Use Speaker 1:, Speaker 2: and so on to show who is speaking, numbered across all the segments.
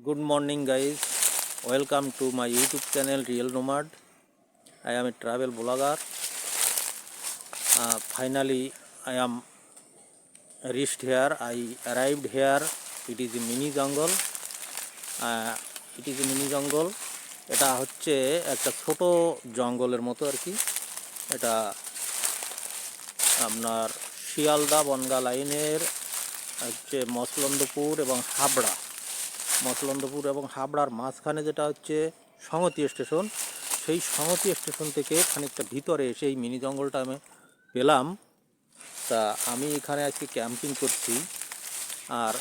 Speaker 1: Good morning, guys. Welcome to my YouTube channel Real Nomad. I am a travel blogger. Finally, I am reached here. I arrived here. It is a mini jungle. It is a mini jungle. এটা হচ্ছে একটা ছোট জঙ্গলের মতো আর কি। এটা আপনার শিয়ালদা বনগাঁ লাইনের হচ্ছে মসলন্দপুর এবং হাবড়ার মাঝখানে যেটা হচ্ছে সংহতি স্টেশন, সেই সংহতি স্টেশন থেকে খানিকটা ভিতরে এসে এই মিনি জঙ্গলটা আমি পেলাম। তা আমি এখানে আজকে ক্যাম্পিং করছি, আর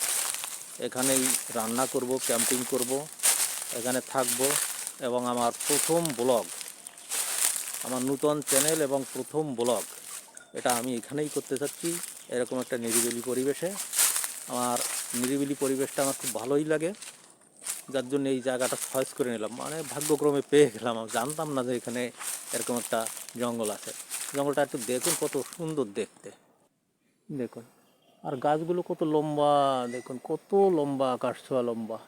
Speaker 1: এখানেই রান্না করব, ক্যাম্পিং করব, এখানে থাকব। এবং আমার প্রথম ব্লগ, আমার নূতন চ্যানেল এবং প্রথম ব্লগ, এটা আমি এখানেই করতে চাচ্ছি, এরকম একটা নিরিবিলি পরিবেশে। আমার নিরিবিলি পরিবেশটা আমার খুব ভালোই লাগে, যার জন্য এই জায়গাটা চয়েস করে নিলাম। মানে ভাগ্যক্রমে পেয়ে গেলাম, আমি জানতাম না যে এখানে এরকম একটা জঙ্গল আছে। জঙ্গলটা একটু দেখুন, কত সুন্দর দেখতে, দেখুন। আর গাছগুলো কত লম্বা, দেখুন কত লম্বা, আকাশ ছোঁয়া লম্বা,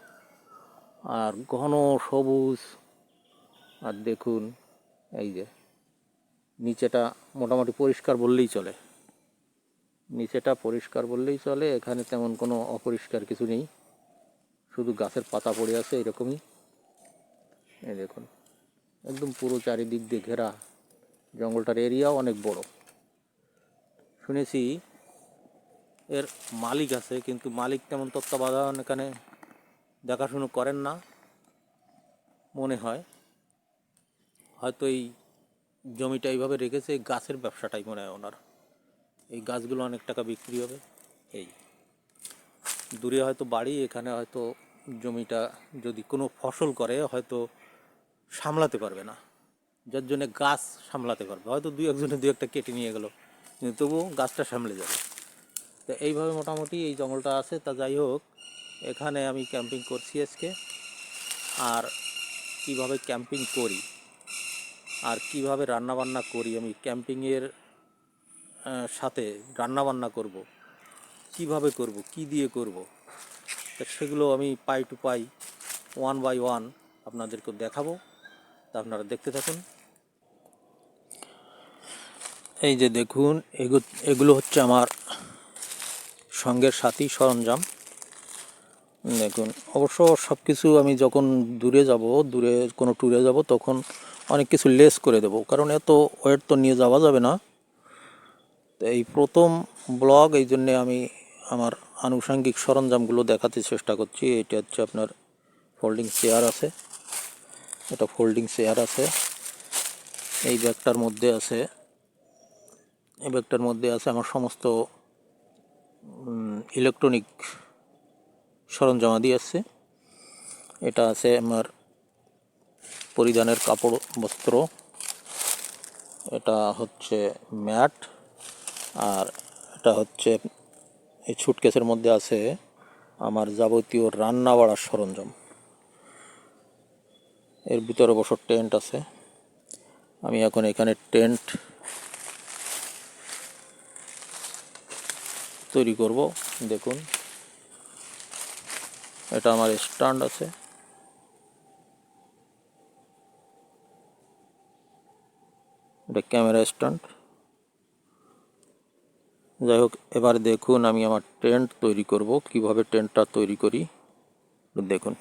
Speaker 1: আর ঘন সবুজ। আর দেখুন এই যে নিচেটা মোটামুটি পরিষ্কার বললেই চলে, এখানে তেমন কোনো অপরিষ্কার কিছু নেই, শুধু গাছের পাতা পড়ে আছে এরকমই। এই দেখুন একদম পুরো চারিদিক দিয়ে ঘেরা। জঙ্গলটার এরিয়াও অনেক বড়। শুনেছি এর মালিক আছে, কিন্তু মালিক তেমন তত্ত্বাবধান এখানে দেখাশুনো করেন না মনে হয়। হয়তো এই জমিটা এইভাবে রেখেছে, এই গাছের ব্যবসাটাই মনে হয় ওনার। এই গাছগুলো অনেক টাকা বিক্রি হবে। এই দূরে হয়তো বাড়ি, এখানে হয়তো জমিটা যদি কোনো ফসল করে হয়তো সামলাতে পারবে না, যার জন্যে গাছ সামলাতে পারবে। হয়তো দুই একজনে দু একটা কেটে নিয়ে গেল, কিন্তু তবুও গাছটা সামলে যাবে। তো এইভাবে মোটামুটি এই জঙ্গলটা আছে। তা যাই হোক, এখানে আমি ক্যাম্পিং করছি আজকে। আর কিভাবে ক্যাম্পিং করি আর কিভাবে রান্নাবান্না করি, আমি ক্যাম্পিংয়ের সাথে রান্নাবান্না করব, কিভাবে করব, কি দিয়ে করব, তা সেগুলো আমি পাই টু পাই, ওয়ান বাই ওয়ান আপনাদেরকে দেখাবো। তা আপনারা দেখতে থাকুন। এই যে দেখুন, এগুলো হচ্ছে আমার সঙ্গের সাথী সরঞ্জাম। দেখুন, অবশ্য সব কিছু আমি যখন দূরে কোনো ট্যুরে যাব, তখন অনেক কিছু লেস করে দেবো, কারণ এত ওয়েট তো নিয়ে যাওয়া যাবে না। তো এই প্রথম ব্লগ, এই জন্যে আমি আমার আনুষঙ্গিক সরঞ্জামগুলো দেখাতে চেষ্টা করছি। এটা হচ্ছে আপনার ফোল্ডিং চেয়ার আছে, এই ব্যাগটার মধ্যে আছে আমার সমস্ত ইলেকট্রনিক সরঞ্জামাদি আছে। এটা আছে আমার পরিধানের কাপড় বস্ত্র, এটা হচ্ছে ম্যাট, আর এটা হচ্ছে এই সুটকেসের মধ্যে আছে আমার যাবতীয় রান্না বাড়ার সরঞ্জাম। এর ভিতরে অবশ্য টেন্ট আছে। আমি এখন এখানে টেন্ট তৈরি করব। দেখুন, এটা আমার স্ট্যান্ড আছে, এটা ক্যামেরা স্ট্যান্ড। যাই হোক, এবার দেখুন আমি আমার টেন্ট তৈরি করব, কিভাবে টেন্টটা তৈরি করি দেখুন।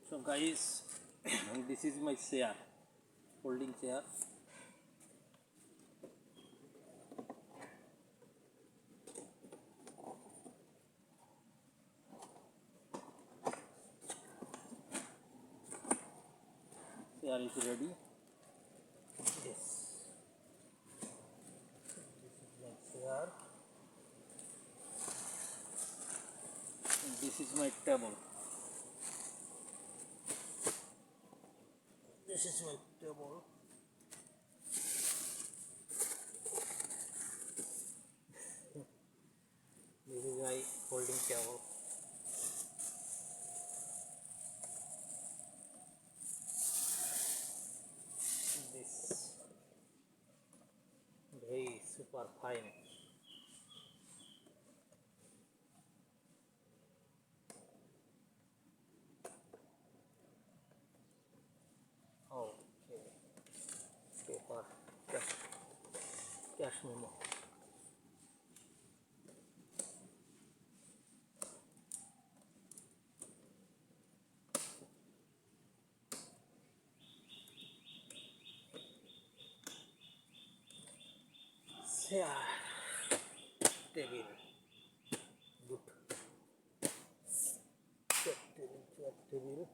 Speaker 1: So guys, this is my chair, folding chair. Chair is ready. This is my chair. And this is my table. This is my table. This is my folding table. This very super fine. Okay. Paper. Cash memo. Chair. Table. Good. Chair table.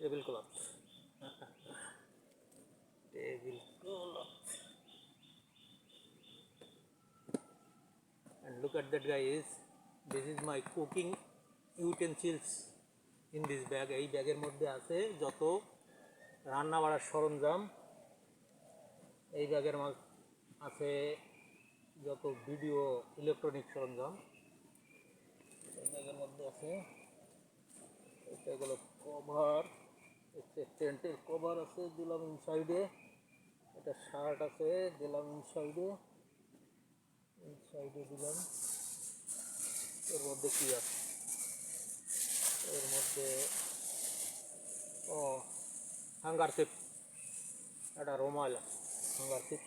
Speaker 1: Tablecloth. Tablecloth. And look at that, guys. This is my cooking utensils in this bag. এই ব্যাগের মধ্যে আছে যত রান্না বাড়ার সরঞ্জাম। এই ব্যাগের আছে যত ভিডিও ইলেকট্রনিক সরঞ্জাম। এই ব্যাগের মধ্যে আছে এটা হলো কভার, টেন্টের কভার আছে দিলাম ইনসাইডে। এটা শার্ট আছে দিলাম ইনসাইডে দিলাম। এর মধ্যে কি আছে? এর মধ্যে হ্যাঙ্গার চিপ, একটা রুমাল hanger chip.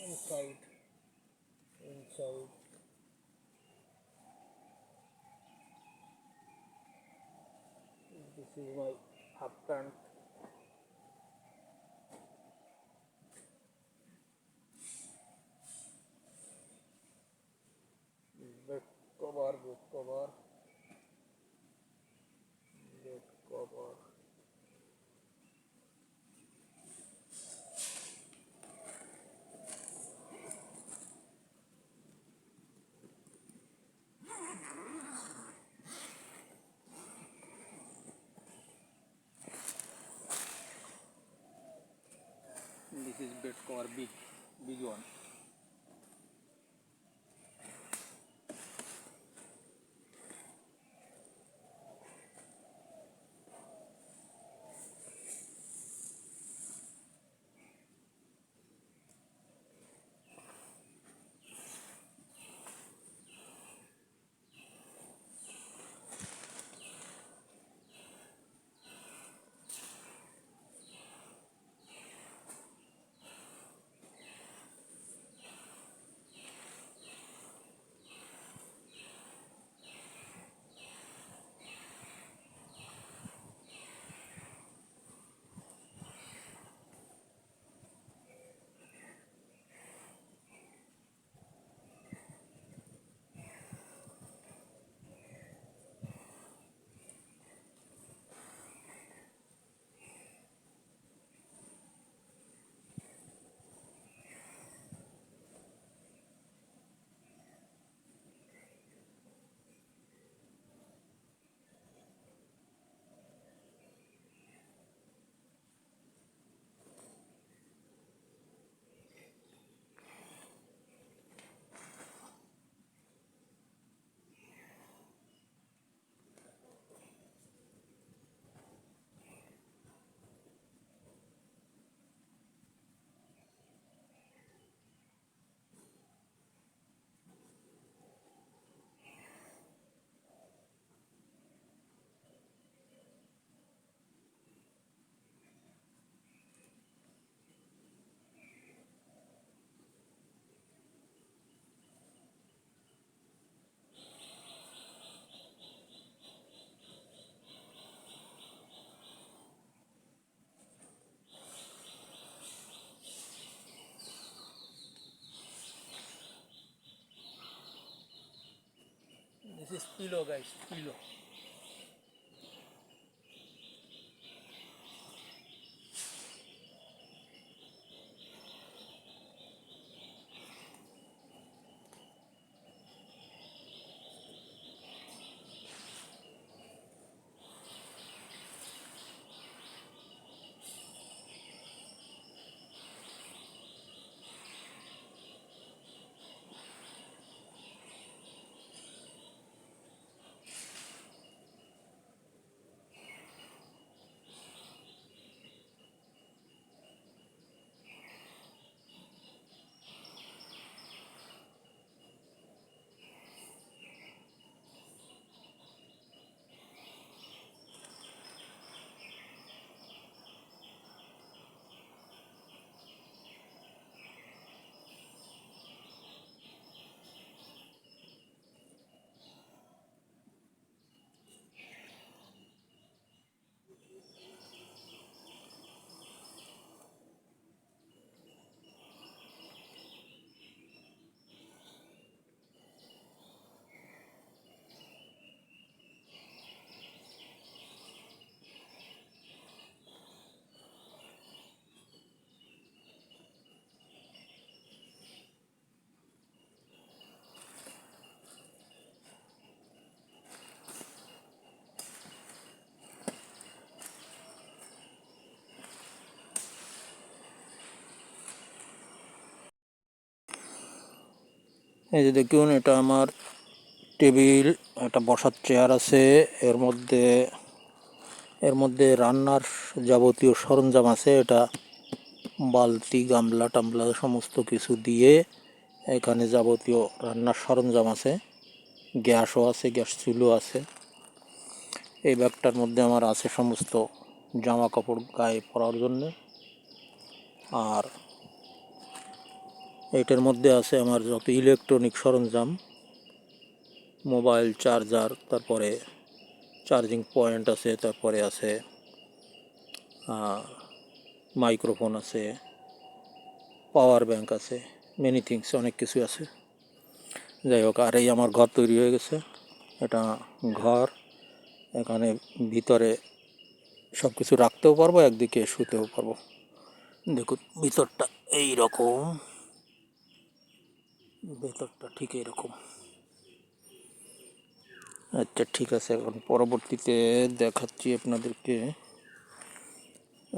Speaker 1: Inside this is my half pant. Bed cover. This is bed cover, big one. this pillow, guys, pillow. এই যে দেখুন, এটা আমার টেবিল, একটা বসার চেয়ার আছে, এর মধ্যে রান্নার যাবতীয় সরঞ্জাম আছে। এটা বালতি, গামলা টামলা সমস্ত কিছু দিয়ে এখানে যাবতীয় রান্নার সরঞ্জাম আছে। গ্যাসও আছে, গ্যাস চুলো আছে। এই ব্যাগটার মধ্যে আমার আছে সমস্ত জামা কাপড় গায়ে পরার জন্যে। আর এইটার মধ্যে আছে আমার যত ইলেকট্রনিক সরঞ্জাম, মোবাইল চার্জার, তারপরে চার্জিং পয়েন্ট আছে, তারপরে আছে মাইক্রোফোন আছে, পাওয়ার ব্যাংক আছে, মেনি থিংস, অনেক কিছু আছে। যাই হোক, আর এই আমার ঘর তৈরি হয়ে গেছে। এটা ঘর, এখানে ভিতরে সব কিছু রাখতেও পারবো, একদিকে শুতেও পারবো। দেখুন ভিতরটা এইরকম, ভেতরটা ঠিক এইরকম। আচ্ছা ঠিক আছে, এখন পরবর্তীতে দেখাচ্ছি আপনাদেরকে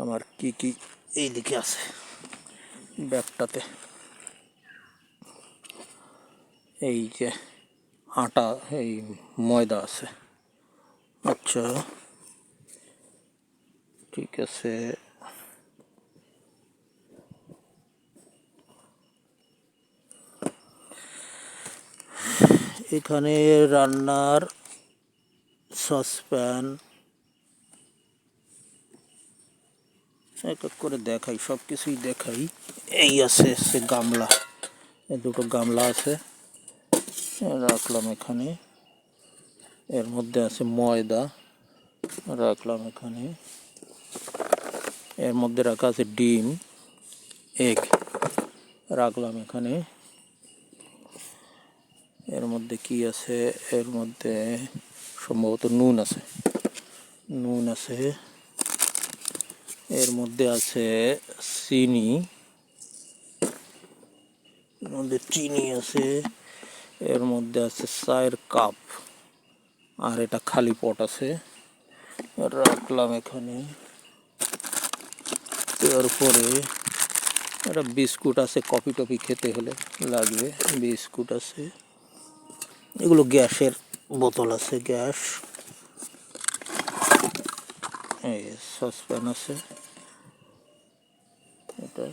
Speaker 1: আমার কি কি এইদিকে আছে ব্যাগটাতে। এই যে আটা, এই ময়দা আছে। আচ্ছা ঠিক আছে, এখানে রান্নার সসপ্যান, এক এক করে দেখাই, সব কিছুই দেখাই। এই আছে সে গামলা, এই দুটো গামলা আছে, রাখলাম এখানে। এর মধ্যে আছে ময়দা, রাখলাম এখানে। এর মধ্যে রাখা আছে ডিম, এগ, রাখলাম এখানে। এর মধ্যে কি আছে, এর মধ্যে সম্ভবত নুন আছে, নুন আছে। এর মধ্যে আছে চিনি, এর মধ্যে চিনি আছে। এর মধ্যে আছে চায়ের কাপ, আর এটা খালি পট আছে, রাখলাম এখানে। তারপরে একটা বিস্কুট আছে, কফি টফি খেতে হলে লাগবে, বিস্কুট আছে। এগুলো গ্যাসের বোতল আছে, গ্যাস। এই সসপ্যান আছে, এটা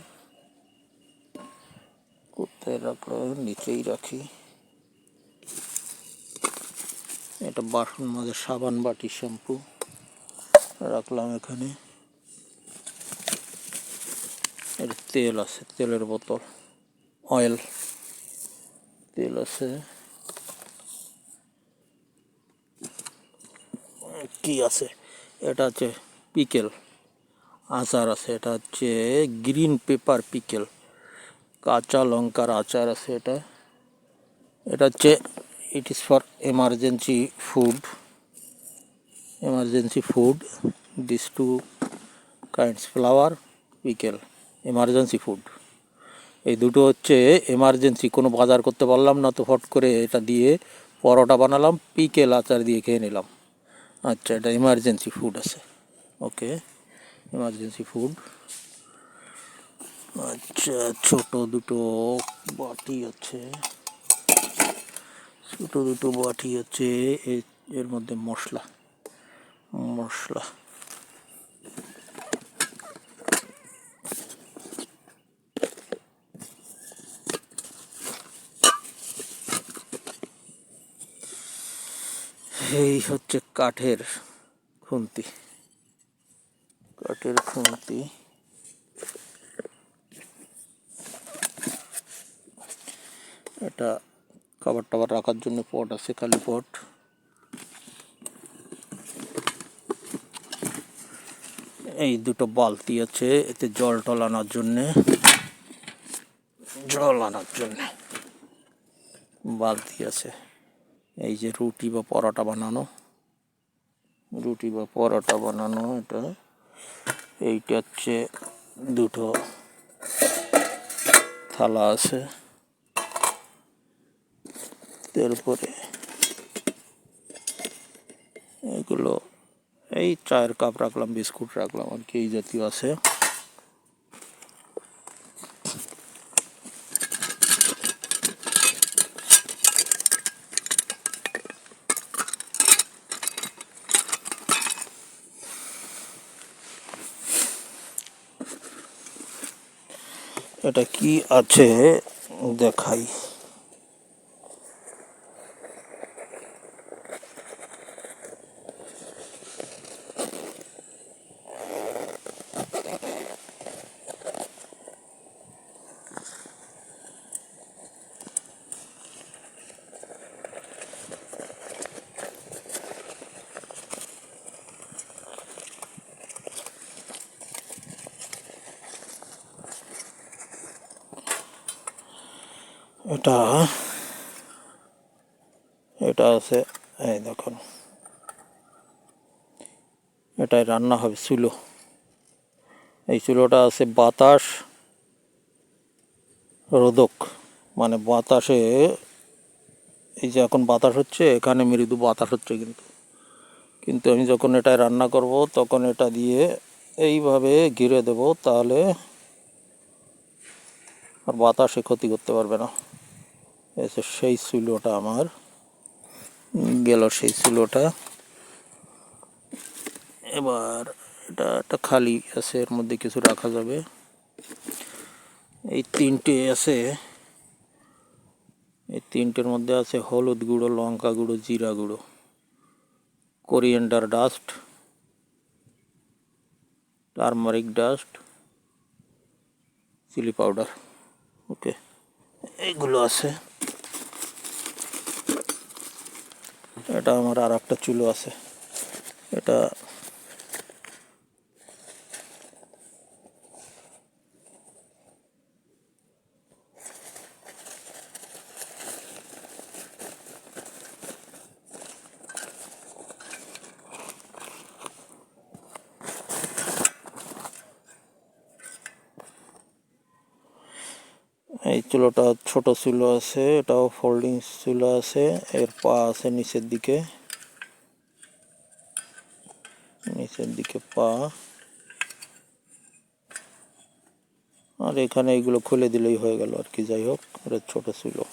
Speaker 1: কোথায় রাখলাম, নিচেই রাখি। এটা বাসন মাঝে সাবান, বাটি, শ্যাম্পু, রাখলাম এখানে। এর তেল আছে, তেলের বোতল, অয়েল, তেল আছে। কি আছে, এটা হচ্ছে পিকেল, আচার আছে। এটা হচ্ছে গ্রিন পেপার পিকেল, কাঁচা লঙ্কার আচার আছে। এটা এটা হচ্ছে it is for emergency food. These two kinds, flour, pickle, emergency food. এই দুটো হচ্ছে এমার্জেন্সি, কোনো বাজার করতে পারলাম না তো ফট করে এটা দিয়ে পরোটা বানালাম, পিকেল আচার দিয়ে খেয়ে নিলাম। আচ্ছা, এটা এমার্জেন্সি ফুড আছে। ওকে, এমার্জেন্সি ফুড। আচ্ছা, ছোট দুটো বাটি আছে, এর মধ্যে মশলা। এই হচ্ছে কাঠের খুন্তি। এটা খাবার টাবার রাখার জন্য পট আছে, খালি পট। এই দুটো বালতি আছে, এতে জল আনার জন্যে বালতি আছে। এই যে রুটি বা পরোটা বানানো এটা। এইটা হচ্ছে দুটো থালা আছে, তারপরে এগুলো এই চায়ের কাপ রাখলাম, বিস্কুট রাখলাম আর কি, এই জাতীয় আছে। এটা কি আছে দেখাই। এটা আছে, এই দেখুন, এটাই রান্না হবে চুলো। এই চুলোটা আছে বাতাস রোধক, মানে বাতাসে, এই যে এখন বাতাস হচ্ছে, এখানে মৃদু বাতাস হচ্ছে, কিন্তু আমি যখন এটাই রান্না করব তখন এটা দিয়ে এইভাবে ঘিরে দেব, তাহলে আর বাতাসে ক্ষতি করতে পারবে না। সেই চুলোটা আমার গেল, সেই চুলোটা। এবার এটা খালি আছে, এর মধ্যে কিছু রাখা যাবে। এই তিনটের মধ্যে আছে হলুদ গুঁড়ো, লঙ্কা গুঁড়ো, জিরা গুঁড়ো, coriander dust, turmeric dust, chilli powder. Okay, এইগুলো আছে। এটা আমার আর একটা চুলো আছে, এটা এই চুলোটা ছোট চুলো আছে, এটাও ফোল্ডিং চুলো আছে, এর পা আছে নিচের দিকে পা, আর এখানে এইগুলো খুলে দিলেই হয়ে গেল আর কি। যাই হোক, এটা ছোট চুলো।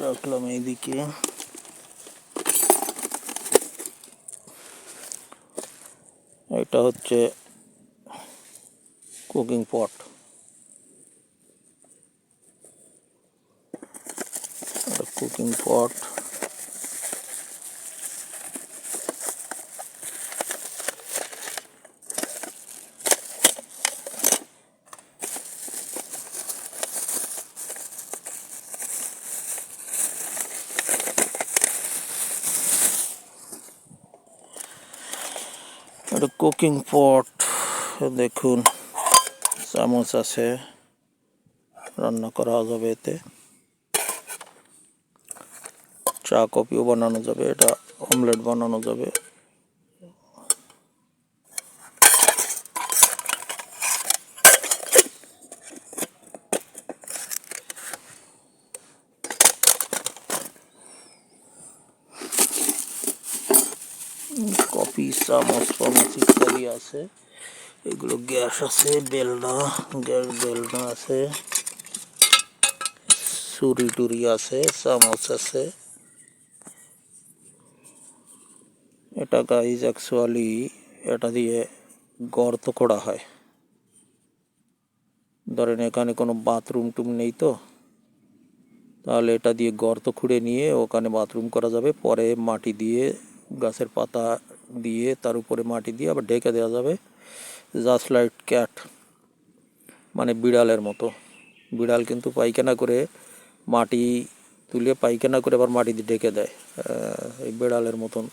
Speaker 1: রাখলাম এইদিকে। এটা হচ্ছে কুকিং পট, কুকিং পট দেখুন, চামচ আছে, রান্না করা যাবে এতে, চা কফিও বানানো যাবে, এটা অমলেট বানানো যাবে। কফি চামচ ফামচ ইত্যাদি আছে। এগুলো গ্যাস আছে, গ্যাস বেলনা আছে, ছুরি টুরি আছে, চামচ আছে। এটা গাইজ অ্যাকচুয়ালি এটা দিয়ে গর্ত করা হয়। ধরেন এখানে কোনো বাথরুম টুম নেই, তো তাহলে এটা দিয়ে গর্ত খুঁড়ে নিয়ে ওখানে বাথরুম করা যাবে। পরে মাটি দিয়ে, গাছের পাতা দিয়ে, তার উপরে মাটি দিয়ে আবার ঢেকে দেওয়া যাবে। জাস্ট লাইক ক্যাট, মানে বিড়ালের মতো। বিড়াল কিন্তু পায়খানা করে মাটি তুলে পায়খানা করে আবার মাটি দিয়ে ঢেকে দেয়, এই বিড়ালের মতন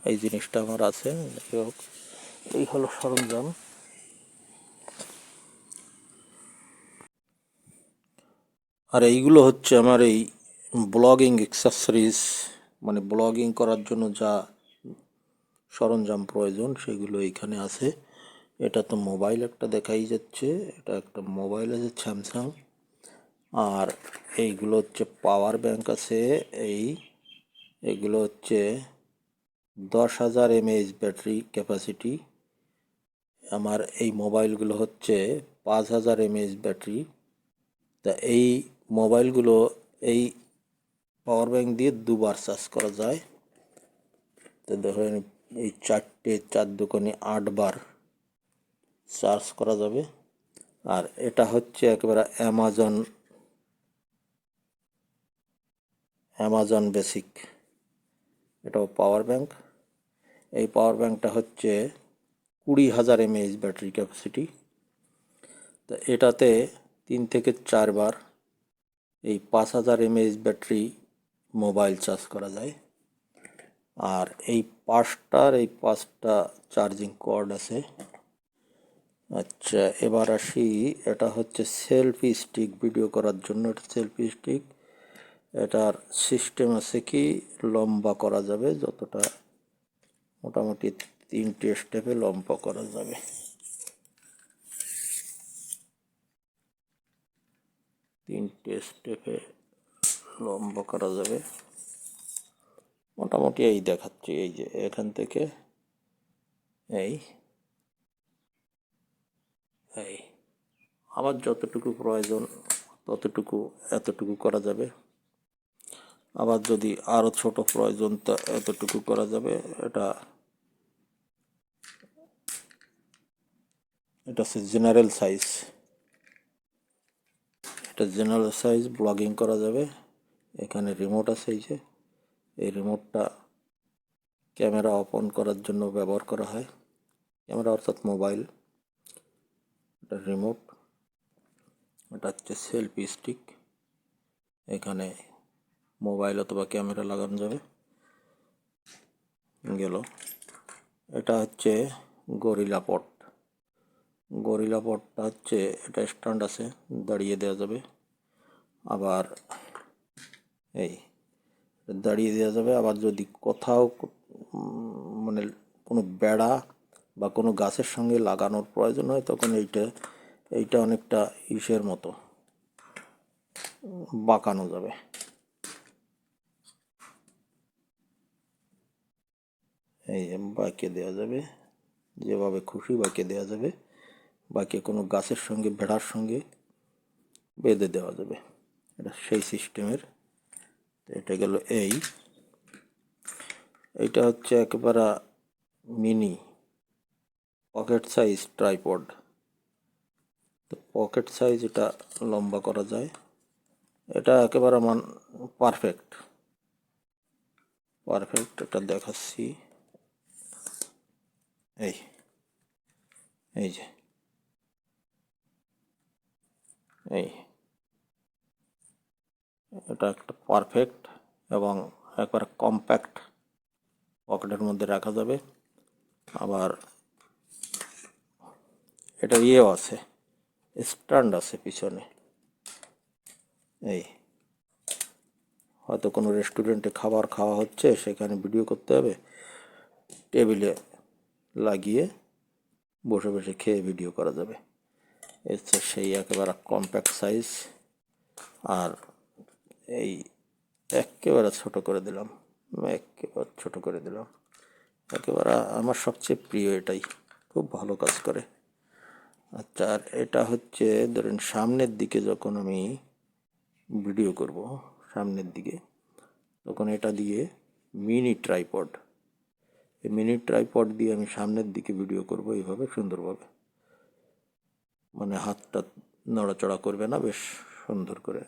Speaker 1: এই জিনিসটা আমার আছে। যাই হোক, এই হলো সরঞ্জাম। আর এইগুলো হচ্ছে আমার এই ব্লগিং অ্যাক্সেসরিজ, মানে ব্লগিং করার জন্য যা সরঞ্জাম প্রয়োজন সেগুলো এইখানে আছে। এটা তো মোবাইল একটা দেখাই যাচ্ছে, এটা একটা মোবাইল আছে স্যামসাং। আর এইগুলো হচ্ছে পাওয়ার ব্যাংক আছে। এইগুলো হচ্ছে 10,000 mAh ব্যাটারি ক্যাপাসিটি। আমার এই মোবাইলগুলো হচ্ছে 5,000 mAh ব্যাটারি। তা এই মোবাইলগুলো এই পাওয়ার ব্যাংক দিয়ে দুবার চার্জ করা যায়। তো ধরেন এই 4 দুগুণে 8 বার চার্জ করা যাবে। আর এটা হচ্ছে একেবারে অ্যামাজন বেসিক, এটাও পাওয়ার ব্যাংক। এই পাওয়ার ব্যাংকটা হচ্ছে 20,000 mAh ব্যাটারি ক্যাপাসিটি। তা এটাতে 3 থেকে 4 বার এই 5,000 mAh ব্যাটারি মোবাইল চার্জ করা যায়। আর এই 5টা চার্জিং কর্ড আছে। আচ্ছা, এবার আসি, এটা হচ্ছে সেলফি স্টিক, ভিডিও করার জন্য এটা সেলফি স্টিক। এটার সিস্টেম আছে কি, লম্বা করা যাবে যতটা, মোটামুটি 3টে স্টেপে লম্বা করা যাবে। 3টে স্টেপে লম্বা করা যাবে মোটামুটি। এই দেখাচ্ছি, এই যে এখান থেকে এই এই আমার যতটুকু প্রয়োজন ততটুকু, এতটুকু করা যাবে। আবার যদি আরও ছোট প্রয়োজন তা এতটুকু করা যাবে। এটা হচ্ছে জেনারেল সাইজ, এটা জেনারেল সাইজ ব্লগিং করা যাবে। এখানে রিমোট আছে, এই যে এই রিমোটটা ক্যামেরা অফ অন করার জন্য ব্যবহার করা হয়। ক্যামেরা অর্থাৎ মোবাইল, এটা রিমোট। এটা হচ্ছে সেলফি স্টিক, এখানে মোবাইল অথবা ক্যামেরা লাগানো যাবে। গেল। এটা হচ্ছে গরিলা পট। গরিলা পটটা হচ্ছে, এটা স্ট্যান্ড আছে, দাঁড়িয়ে দেওয়া যাবে। আবার এই দাঁড়িয়ে দেওয়া যাবে। আবার যদি কোথাও মানে কোনো বেড়া বা কোনো গাছের সঙ্গে লাগানোর প্রয়োজন হয় তখন এইটা অনেকটা ইসের মতো বাঁকানো যাবে। এই বাঁকিয়ে দেওয়া যাবে, যেভাবে খুশি বাঁকিয়ে দেওয়া যাবে। বাঁকিয়ে কোনো গাছের সঙ্গে, ভেড়ার সঙ্গে বেঁধে দেওয়া যাবে। এটা সেই সিস্টেমের। এটা গেল। এইটা হচ্ছে একেবারে মিনি পকেট সাইজ ট্রাইপড। তো পকেট সাইজ এটা লম্বা করা যায়। এটা একেবারে পারফেক্ট। এটা দেখাচ্ছি। এই যে এটা একটা পারফেক্ট এবং একবারে কম্প্যাক্ট, পকেটের মধ্যে রাখা যাবে। আবার এটা ইয়েও আছে, স্ট্যান্ড আছে পিছনে। এই হয়তো কোনো রেস্টুরেন্টে খাবার খাওয়া হচ্ছে, সেখানে ভিডিও করতে হবে, টেবিলে লাগিয়ে বসে বসে খেয়ে ভিডিও করা যাবে। এর সেই একেবারে কম্প্যাক্ট সাইজ। আর এই একেবারে ছোট করে দিলাম, একেবারে ছোট করে দিলাম। একেবারে আমার সবচেয়ে প্রিয় এটাই, খুব ভালো কাজ করে। আচ্ছা, আর এটা হচ্ছে ধরেন সামনের দিকে যখন আমি ভিডিও করব, সামনের দিকে, তখন এটা দিয়ে মিনি ট্রাইপড, এই মিনি ট্রাইপড দিয়ে আমি সামনের দিকে ভিডিও করব এইভাবে সুন্দরভাবে, মানে হাতটা নড়াচড়া করবে না, বেশ সুন্দর করে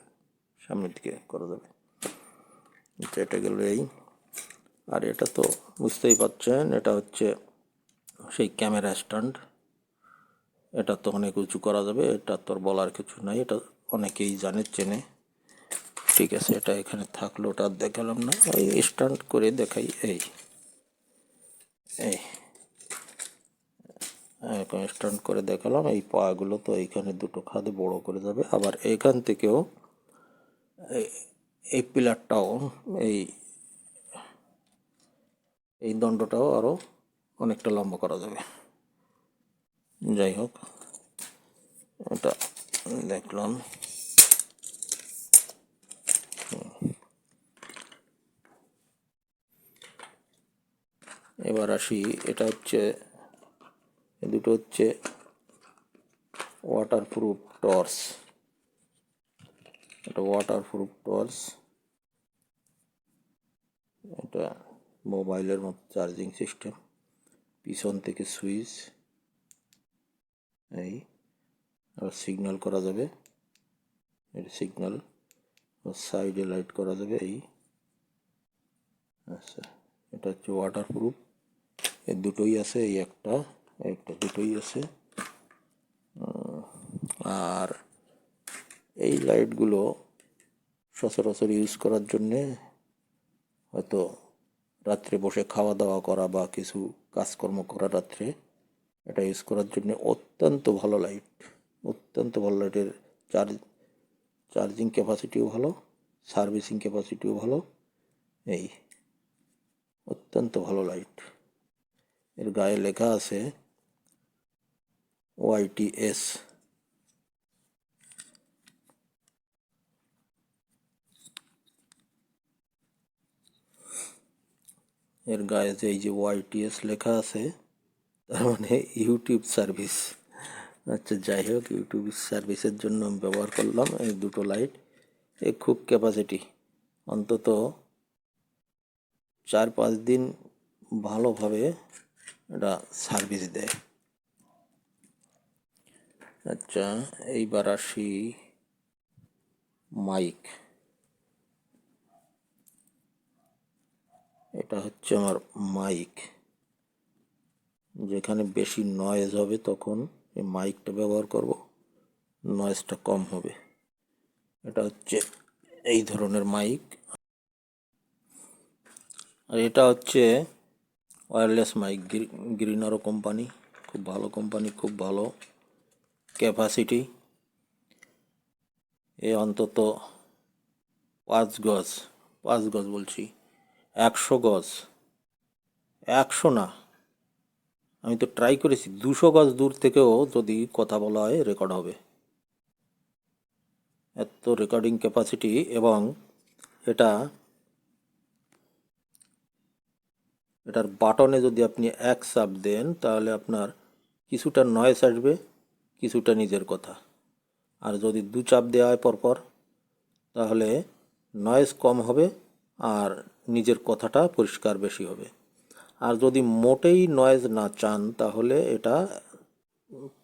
Speaker 1: সামনের দিকে করা যাবে। এটা গেল এই। আর এটা তো বুঝতেই পারছেন, এটা হচ্ছে সেই ক্যামেরা স্ট্যান্ড। এটা তো অনেক উঁচু করা যাবে, এটা তো আর বলার কিছু নাই, এটা অনেকেই জানে, চেনে। ঠিক আছে, এটা এখানে থাকলো, ওটা দেখালাম না, ওই স্ট্যান্ড করে দেখাই। এই এই এখন স্ট্যান্ড করে দেখালাম। এই পাগুলো তো এইখানে দুটো খাদে বড় করে যাবে। আবার এখান থেকেও এই পিলারটাও, এই এই দণ্ডটাও আরও অনেকটা লম্বা করা যাবে। যাই হোক, এটা দেখলাম। এবার আসি, এটা হচ্ছে, দুটো হচ্ছে ওয়াটারপ্রুফ টর্চ। এটা ওয়াটারপ্রুফ টর্চ, এটা মোবাইলের মতো চার্জিং সিস্টেম, পিছন থেকে সুইচ, এই আর সিগন্যাল করা যাবে, এটা সিগন্যাল, সাইডে লাইট করা যাবে। এই আচ্ছা, এটা হচ্ছে ওয়াটারপ্রুফ, এই দুটোই আছে, এই একটা একটা দুটোই আছে। আর এই লাইটগুলো সচরাচর ইউজ করার জন্যে, হয়তো রাত্রে বসে খাওয়া দাওয়া করা বা কিছু কাজকর্ম করা রাত্রে, এটা ইউজ করার জন্য অত্যন্ত ভালো লাইট, অত্যন্ত ভালো লাইটের চার্জিং ক্যাপাসিটিও ভালো, সার্ভিসিং ক্যাপাসিটিও ভালো। এই অত্যন্ত ভালো লাইট। এর গায়ে লেখা আছে ওয়াইটিএস। এর গায়ে যে এই যে ওয়াইটিএস লেখা আছে, তার মানে ইউটিউব সার্ভিস। আচ্ছা, যাই হোক, ইউটিউব সার্ভিসের জন্য আমি ব্যবহার করলাম এই দুটো লাইট। এ খুব ক্যাপাসিটি, অন্তত 4-5 দিন ভালোভাবে এটা সার্ভিস দেয়। আচ্ছা, এইবার আসি মাইক। এটা হচ্ছে আমার মাইক। যেখানে বেশি নয়েজ হবে তখন এই মাইকটা ব্যবহার করব, নয়েজটা কম হবে। এটা হচ্ছে এই ধরনের মাইক। আর এটা হচ্ছে ওয়্যারলেস মাইক, গ্রিনারো কোম্পানি, খুব ভালো কোম্পানি, খুব ভালো ক্যাপাসিটি। এ অন্তত 5 গজ বলছি, 100 গজ, 100 না, আমি তো ট্রাই করেছি, 200 গজ দূর থেকেও যদি কথা বলা হয় রেকর্ড হবে, এত রেকর্ডিং ক্যাপাসিটি। এবং এটা, এটার বাটনে যদি আপনি এক চাপ দেন, তাহলে আপনার কিছুটা নয়েজ আসবে, কিছুটা নিজের কথা। আর যদি 2 চাপ দেওয়া হয় পরপর, তাহলে নয়েজ কম হবে আর নিজের কথাটা পরিষ্কার বেশি হবে। আর যদি মোটেই নয়েজ না চান, তাহলে এটা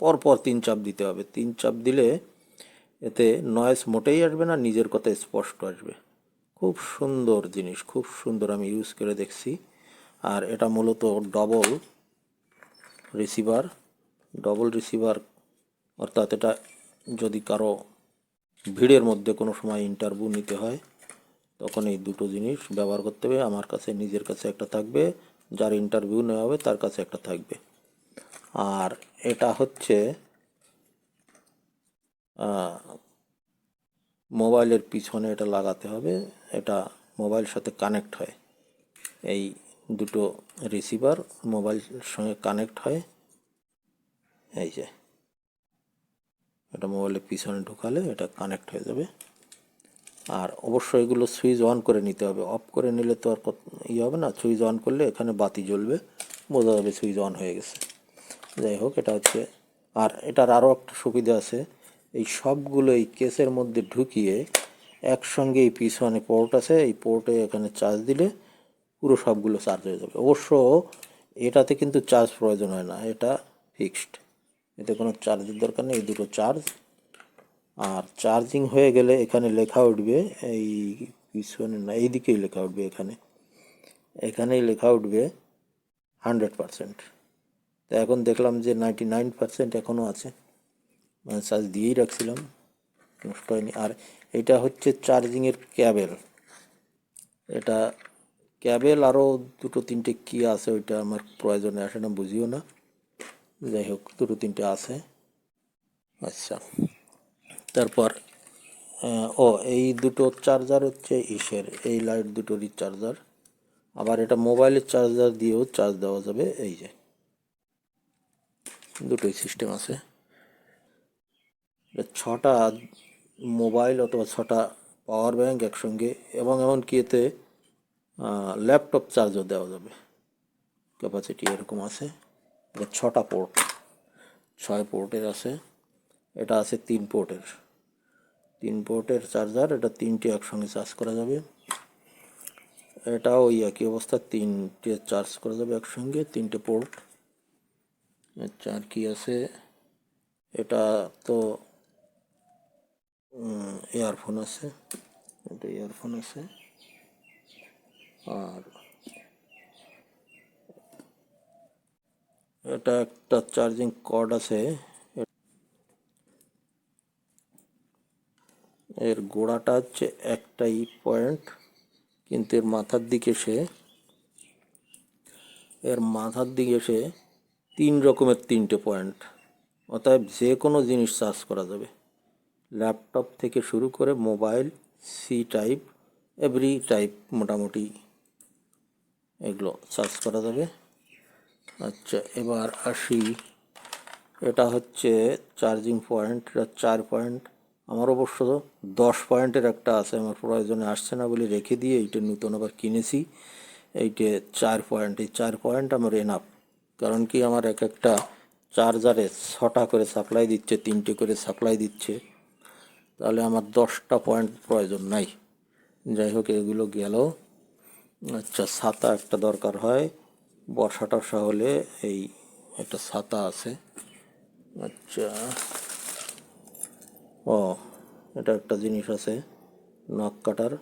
Speaker 1: পরপর 3 চাপ দিতে হবে। 3 চাপ দিলে এতে নয়েজ মোটেই আসবে না, নিজের কথা স্পষ্ট আসবে। খুব সুন্দর জিনিস, খুব সুন্দর, আমি ইউজ করে দেখছি। আর এটা মূলত ডবল রিসিভার, অর্থাৎ এটা যদি কারো ভিড়ের মধ্যে কোনো সময় ইন্টারভিউ নিতে হয়, তখন এই দুটো জিনিস ব্যবহার করতে হবে। আমার কাছে, নিজের কাছে একটা থাকবে, যার ইন্টারভিউ নেওয়া হবে তার কাছে একটা থাকবে। আর এটা হচ্ছে মোবাইলের পিছনে এটা লাগাতে হবে। এটা মোবাইলের সাথে কানেক্ট হয়, এই দুটো রিসিভার মোবাইলের সঙ্গে কানেক্ট হয়। এই যে এটা মোবাইলের পিছনে ঢুকালে এটা কানেক্ট হয়ে যাবে। আর অবশ্যই এগুলো সুইচ অন করে নিতে হবে, অফ করে নিলে তো আর হবে না। সুইচ অন করলে এখানে বাতি জ্বলবে, বোঝা যাবে সুইচ অন হয়ে গেছে। যাই হোক, এটা হচ্ছে। আর এটার আরও একটা সুবিধা আছে, এই সবগুলো এই কেসের মধ্যে ঢুকিয়ে একসঙ্গে এই পিছনে পোর্ট আছে, এই পোর্টে এখানে চার্জ দিলে পুরো সবগুলো চার্জ হয়ে যাবে। অবশ্য এটাতে কিন্তু চার্জ প্রয়োজন হয় না, এটা ফিক্সড, এতে কোনো চার্জের দরকার নেই। এই দুটো চার্জ। আর চার্জিং হয়ে গেলে এখানে লেখা উঠবে, এই পিছনে না, এই দিকেই লেখা উঠবে, এখানেই লেখা উঠবে 100%। তো এখন দেখলাম যে 99% এখনও আছে, মানে চার্জ দিয়েই রাখছিলাম, নষ্ট হয়নি। আর এটা হচ্ছে চার্জিংয়ের ক্যাবেল। এটা ক্যাবেল আরও দুটো তিনটে কী আছে, ওইটা আমার প্রয়োজনে আসে না, বুঝিও না। যাই হোক, দুটো তিনটে আছে। আচ্ছা, তারপর এই দুটো চার্জার হচ্ছে এই লাইট দুটোরই চার্জার। আবার এটা মোবাইলের চার্জার দিয়েও চার্জ দেওয়া যাবে। এই যে দুটোই সিস্টেম আছে। 6টা মোবাইল অথবা 6টা পাওয়ার ব্যাংক একসঙ্গে, এবং এমনকি এতে ল্যাপটপ চার্জও দেওয়া যাবে, ক্যাপাসিটি এরকম আছে। এটা 6টা পোর্ট, 6 পোর্টের আছে। এটা আছে 3 পোর্টের চার্জার। এটা 3টে একসঙ্গে চার্জ করা যাবে। এটাও ওই একই অবস্থা, 3টে চার্জ করা যাবে একসঙ্গে, 3টে পোর্ট। আচ্ছা, আর কি আছে? এটা তো ইয়ারফোন আছে, এটা ইয়ারফোন আছে। আর এটা একটা চার্জিং কর্ড আছে। এর গোড়াটা হচ্ছে একটাই পয়েন্ট, কিন্তু এর মাথার দিকে সে 3 রকমের 3টে পয়েন্ট। অতএব যে কোনো জিনিস চার্জ করা যাবে, ল্যাপটপ থেকে শুরু করে mobile, C type, every type মোটামুটি এগুলো চার্জ করা যাবে। আচ্ছা, এবার আসি, এটা হচ্ছে চার্জিং পয়েন্ট। এটা 4 পয়েন্ট। আমার অবশ্য 10 পয়েন্টের একটা আছে, আমার প্রয়োজনে আসছে না বলে রেখে দিয়ে এইটা নতুন আবার কিনেছি। এইটে 4 পয়েন্ট, এই 4 পয়েন্ট আমার এনাফ। কারণ কি, আমার একটা চার্জারে 6টা করে সাপ্লাই দিচ্ছে, 3টে করে সাপ্লাই দিচ্ছে, তাহলে আমার 10টা পয়েন্ট প্রয়োজন নাই। যাই হোক, এগুলো গেল। আচ্ছা, ছাতা একটা দরকার হয় বর্ষা টর্ষা হলে, এই একটা ছাতা আছে। আচ্ছা, ও এটা একটা জিনিস আছে, নখ কাটার।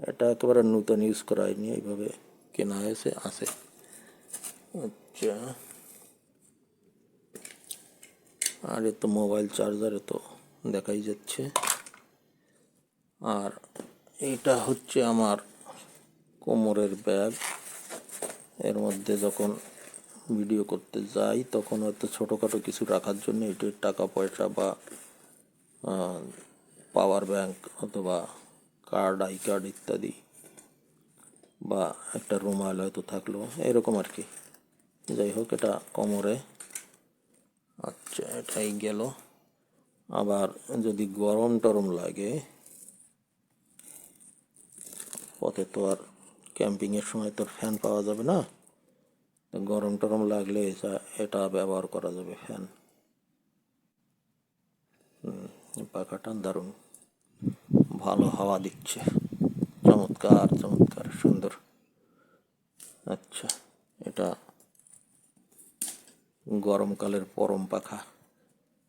Speaker 1: এটা একেবারে নতুন, ইউজ করা হয়নি, এইভাবে কেনা হয়েছে, আছে। আচ্ছা, আর এ তো মোবাইল চার্জারে তো দেখাই যাচ্ছে। আর এটা হচ্ছে আমার কোমরের ব্যাগ। এর মধ্যে যখন ভিডিও করতে যাই তখন হয়তো ছোটোখাটো কিছু রাখার জন্য এটার টাকা পয়সা বা পাওয়ার ব্যাংক অথবা কার্ড, আই কার্ড ইত্যাদি, বা একটা রুমাল হয়তো থাকলো, এরকম আর কি। যাই হোক, এটা কোমরে। আচ্ছা, এটাই গেল। আবার যদি গরম টরম লাগে, পথে তো আর ক্যাম্পিংয়ের সময় তো ফ্যান পাওয়া যাবে না, গরম টরম লাগলে এটা ব্যবহার করা যাবে, ফ্যান। পাখাটা দারুণ ভালো হাওয়া দিচ্ছে, চমৎকার চমৎকার সুন্দর। আচ্ছা, এটা গরমকালের পরম পাখা।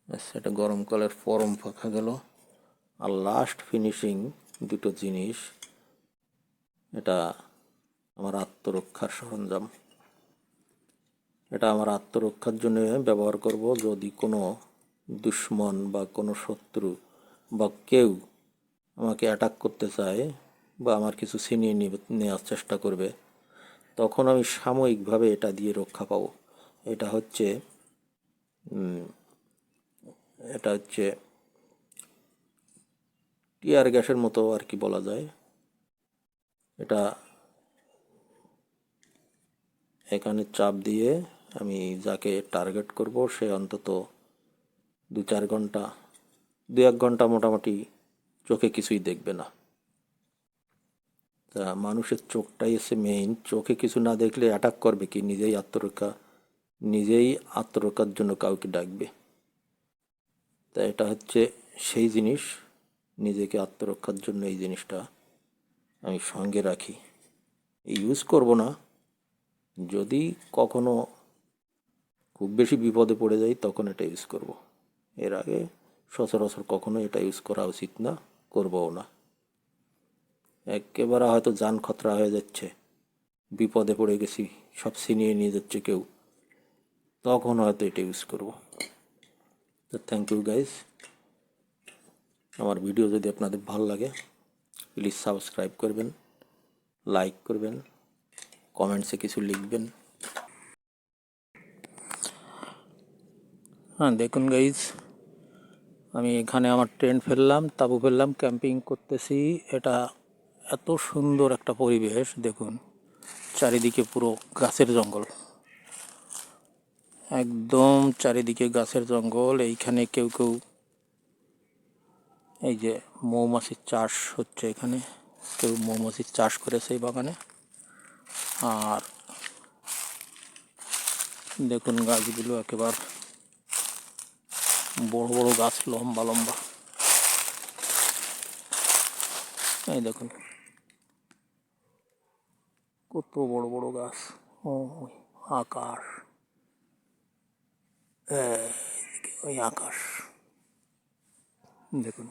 Speaker 1: আচ্ছা, এটা গরমকালের পরম পাখা গেল। আর লাস্ট ফিনিশিং দুটো জিনিস, এটা আমার আত্মরক্ষার সরঞ্জাম। এটা আমার আত্মরক্ষার জন্য ব্যবহার করব, যদি কোনো দুশ্মন বা কোনো শত্রু বা কেউ আমাকে অ্যাটাক করতে চায় বা আমার কিছু ছিনিয়ে নেওয়ার চেষ্টা করবে, তখন আমি সাময়িকভাবে এটা দিয়ে রক্ষা পাবো। এটা হচ্ছে টিয়ার গ্যাসের মতো আর কি বলা যায়। এটা এখানে চাপ দিয়ে আমি যাকে টার্গেট করব সে অন্তত 2-4 ঘন্টা 2-1 ঘন্টা মোটামুটি চোখে কিছুই দেখবে না। তা মানুষের চোখটাই হচ্ছে মেইন, চোখে কিছু না দেখলে অ্যাটাক করবে কি, নিজেই আত্মরক্ষার জন্য কাউকে ডাকবে। তা এটা হচ্ছে সেই জিনিস, নিজেকে আত্মরক্ষার জন্য এই জিনিসটা আমি সঙ্গে রাখি। ইউজ করব না, যদি কখনো খুব বেশি বিপদে পড়ে যাই তখন এটা ইউজ করব। এর আগে সচরাচর কখনো এটা ইউজ করা উচিত না, করবও না। একেবারে হয়তো যান খতরা হয়ে যাচ্ছে, বিপদে পড়ে গেছি, সব ছিনিয়ে নিয়ে যাচ্ছে কেউ, তখন হয়তো এটা ইউজ করব। তো থ্যাংক ইউ গাইস। আমার ভিডিও যদি আপনাদের ভালো লাগে প্লিজ সাবস্ক্রাইব করবেন, লাইক করবেন, কমেন্টসে কিছু লিখবেন। হ্যাঁ দেখুন গাইজ, আমি এখানে আমার টেন্ট ফেললাম, তাঁবু ফেললাম, ক্যাম্পিং করতেছি। এটা এত সুন্দর একটা পরিবেশ, দেখুন চারিদিকে পুরো গাছের জঙ্গল, একদম চারিদিকে গাছের জঙ্গল। এইখানে কেউ কেউ এই যে মৌমাছির চাষ হচ্ছে, এখানে কেউ মৌমাছির চাষ করেছে এই বাগানে। আর দেখুন গাছগুলো একেবারে বড় বড় গাছ, লম্বা লম্বা। এই দেখুন কত বড় বড় গাছ। ও আকাশ, এইদিকে ওই আকাশ দেখুন।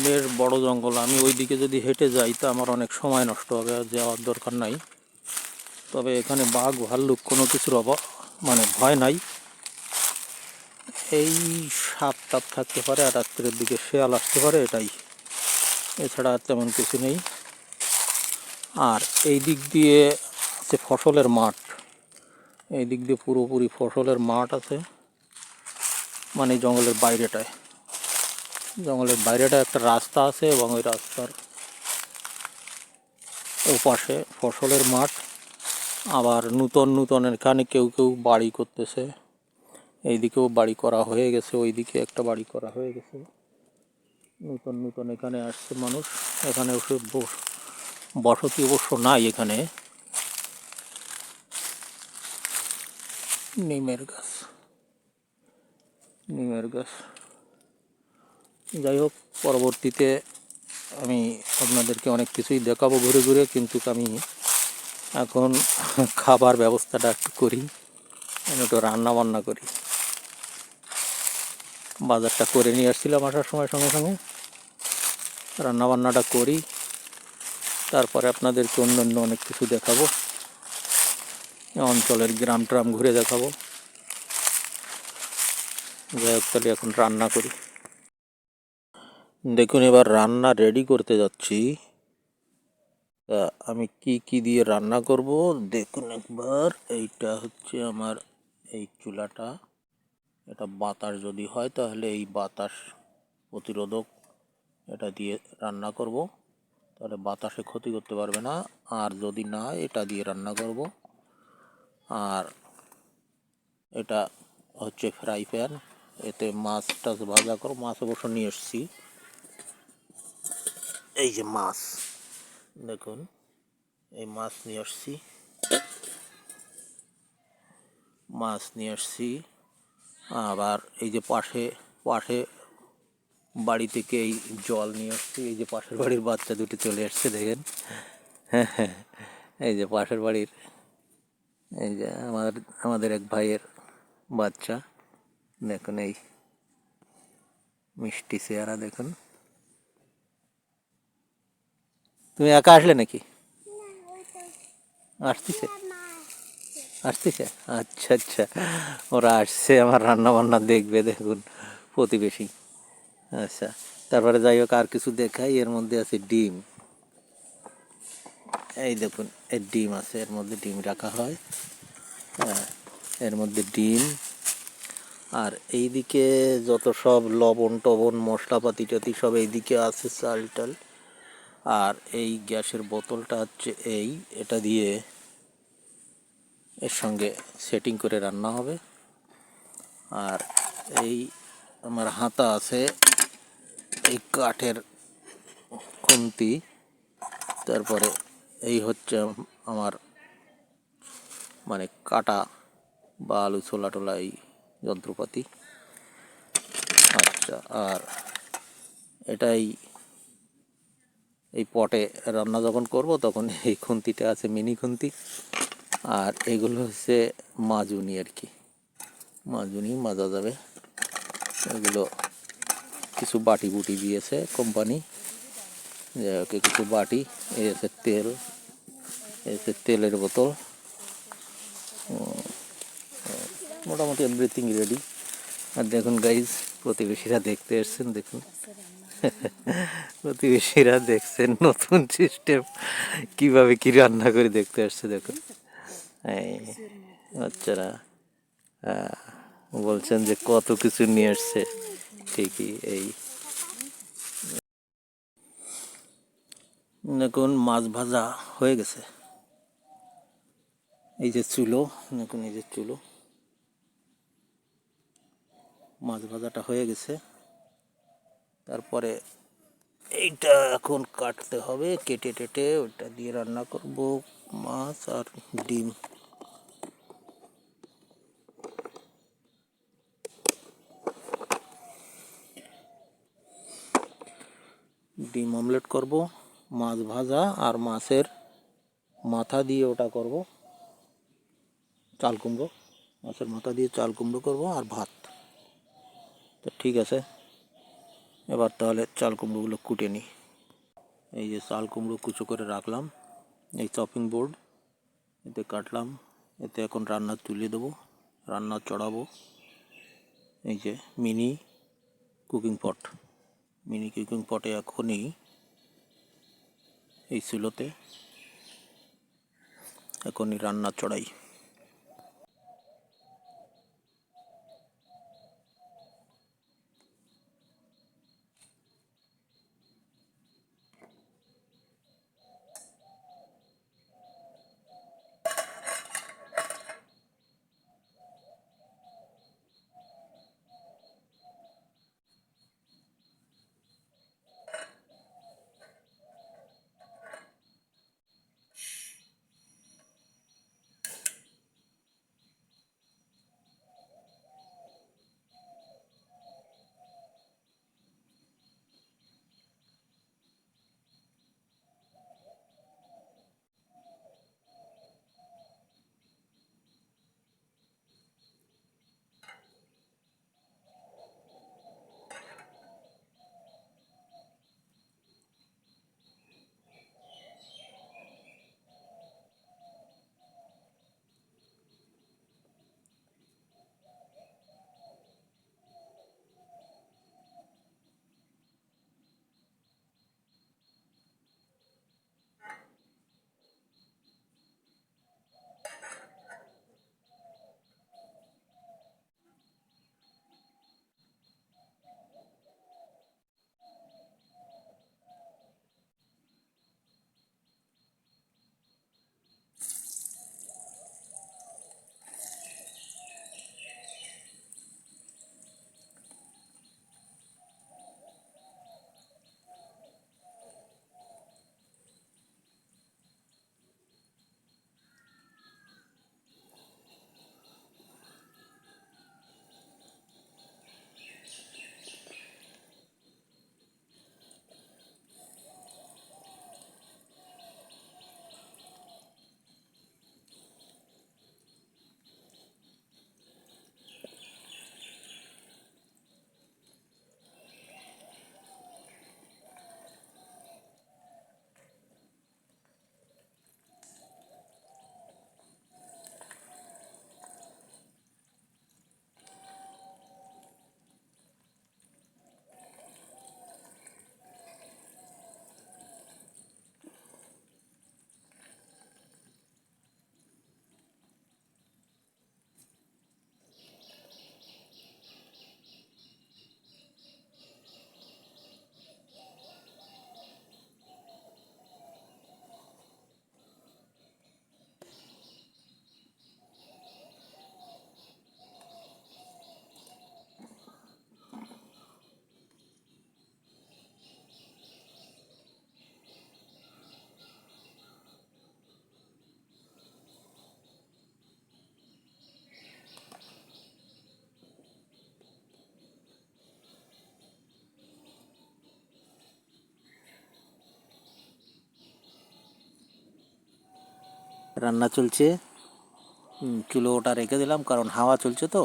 Speaker 1: বেশ বড় জঙ্গল, আমি ওইদিকে যদি হেঁটে যাই তা আমার অনেক সময় নষ্ট হবে, যাওয়ার দরকার নাই। তবে এখানে বাঘ ভাল্লুক কোনো কিছুর মানে ভয় নাই। এই সাপ টাপ থাকতে পারে, আর রাত্রের দিকে শেয়াল আসতে পারে, এটাই, এছাড়া আর তেমন কিছু নেই। আর এই দিক দিয়ে আছে ফসলের মাঠ, এই দিক দিয়ে পুরোপুরি ফসলের মাঠ আছে, মানে জঙ্গলের বাইরেটায় একটা রাস্তা আছে, এবং ওই রাস্তার ওপাশে ফসলের মাঠ। আবার নূতন এখানে কেউ কেউ বাড়ি করতেছে, এইদিকেও বাড়ি করা হয়ে গেছে, ওইদিকে একটা বাড়ি করা হয়ে গেছে। নূতন এখানে আসছে মানুষ। এখানে বসতি অবশ্য নাই এখানে। নিমের গাছ, যাই হোক, পরবর্তীতে আমি আপনাদেরকে অনেক কিছুই দেখাবো ঘুরে ঘুরে, কিন্তু আমি এখন খাবার ব্যবস্থাটা একটু করি, একটু রান্না বান্না করি। বাজারটা করে নিয়ে আসছিলাম আসার সময়, সঙ্গে সঙ্গে রান্না বান্নাটা করি, তারপরে আপনাদেরকে অন্যান্য অনেক কিছু দেখাবো, অঞ্চলের গ্রাম ট্রাম ঘুরে দেখাবো। যাই হোক, তাহলে এখন রান্না করি। দেখুন এবার রান্না রেডি করতে যাচ্ছি। তা আমি কি দিয়ে রান্না করব দেখুন একবার। এইটা হচ্ছে আমার এই চুলাটা, এটা বাতাস যদি হয় তাহলে এই বাতাস প্রতিরোধক, এটা দিয়ে রান্না করব, তাহলে বাতাসে ক্ষতি করতে পারবে না। আর যদি না, এটা দিয়ে রান্না করব। আর এটা হচ্ছে ফ্রাই প্যান, এতে মাছ টাছ ভাজা করব। মাছ অবশ্য নিয়ে এসেছি, এই যে মাছ দেখুন, এই মাছ নিয়ে আসছি। আবার এই যে পাশে বাড়ি থেকে এই জল নিয়ে আসছি। এই যে পাশের বাড়ির বাচ্চা দুটি চলে আসছে, দেখেন। হ্যাঁ হ্যাঁ, এই যে পাশের বাড়ির, এই যে আমাদের এক ভাইয়ের বাচ্চা, দেখুন এই মিষ্টি চেহারা দেখুন। তুমি একা আসলে নাকি? আসতেছে আচ্ছা আচ্ছা, ওরা আসছে আমার রান্না বান্না দেখবে, দেখুন প্রতিবেশী। আচ্ছা, তারপরে যাই হোক, আর কিছু দেখাই। এর মধ্যে আছে ডিম, এই দেখুন, এর ডিম আছে, এর মধ্যে ডিম রাখা হয়। হ্যাঁ, এর মধ্যে ডিম, আর এইদিকে যত সব লবণ টবণ মশলাপাতি টাতি সব এইদিকে আছে, চাল টাল। আর এই গ্যাসের বোতলটা হচ্ছে এটা দিয়ে এর সঙ্গে সেটিং করে রান্না হবে। আর এই আমার হাতা আছে, এই কাঠের খুন্তি, তারপরে এই হচ্ছে আমার মানে কাটা বা আলু ছোলা টোলা এই যন্ত্রপাতি। আচ্ছা, আর এটাই এই পটে রান্না যখন করব তখন এই খুন্তিটা আছে, মিনি খুন্তি। আর এগুলো হচ্ছে মাজুনি আর কি, মাজুনি মাজা যাবে। এগুলো কিছু বাটি বুটি দিয়েছে কোম্পানি, ওকে কিছু বাটি, এই আছে তেল, এই আছে তেলের বোতল, মোটামুটি এভরিথিং রেডি। আর দেখুন গাইজ, প্রতিবেশীরা দেখতে এসছেন, দেখুন প্রতিবেশীরা দেখছেন নতুন সিস্টেম কিভাবে কি রান্না করে দেখতে আসছে, দেখুন। এই বাচ্চারা বলছেন যে কত কিছু নিয়ে আসছে, ঠিকই। এই দেখুন মাছ ভাজা হয়ে গেছে, এই যে চুলো, দেখুন এই যে চুলো, মাছ ভাজাটা হয়ে গেছে। তারপরে এইটা এখন কাটতে হবে, কেটে টেটে ওটা দিয়ে রান্না করব মাছ আর ডিম। ডিম অমলেট করব, মাছ ভাজা আর মাছের মাথা দিয়ে ওটা করব চাল কুমড়ো, মাছের মাথা দিয়ে চাল কুমড়ো করব আর ভাত। তো ঠিক আছে, এবার তাহলে চাল কুমড়োগুলো কুটে নিই। এই যে চাল কুমড়ো কুচো করে রাখলাম, এই চপিং বোর্ড, এতে কাটলাম। এতে এখন রান্না তুলে দেবো, রান্না চড়াবো। এই যে মিনি কুকিং পট, মিনি কুকিং পটে এখনই এই চুলোতে এখনই রান্না চড়াই। রান্না চলছে। চুলো ওটা রেখে দিলাম কারণ হাওয়া চলছে তো,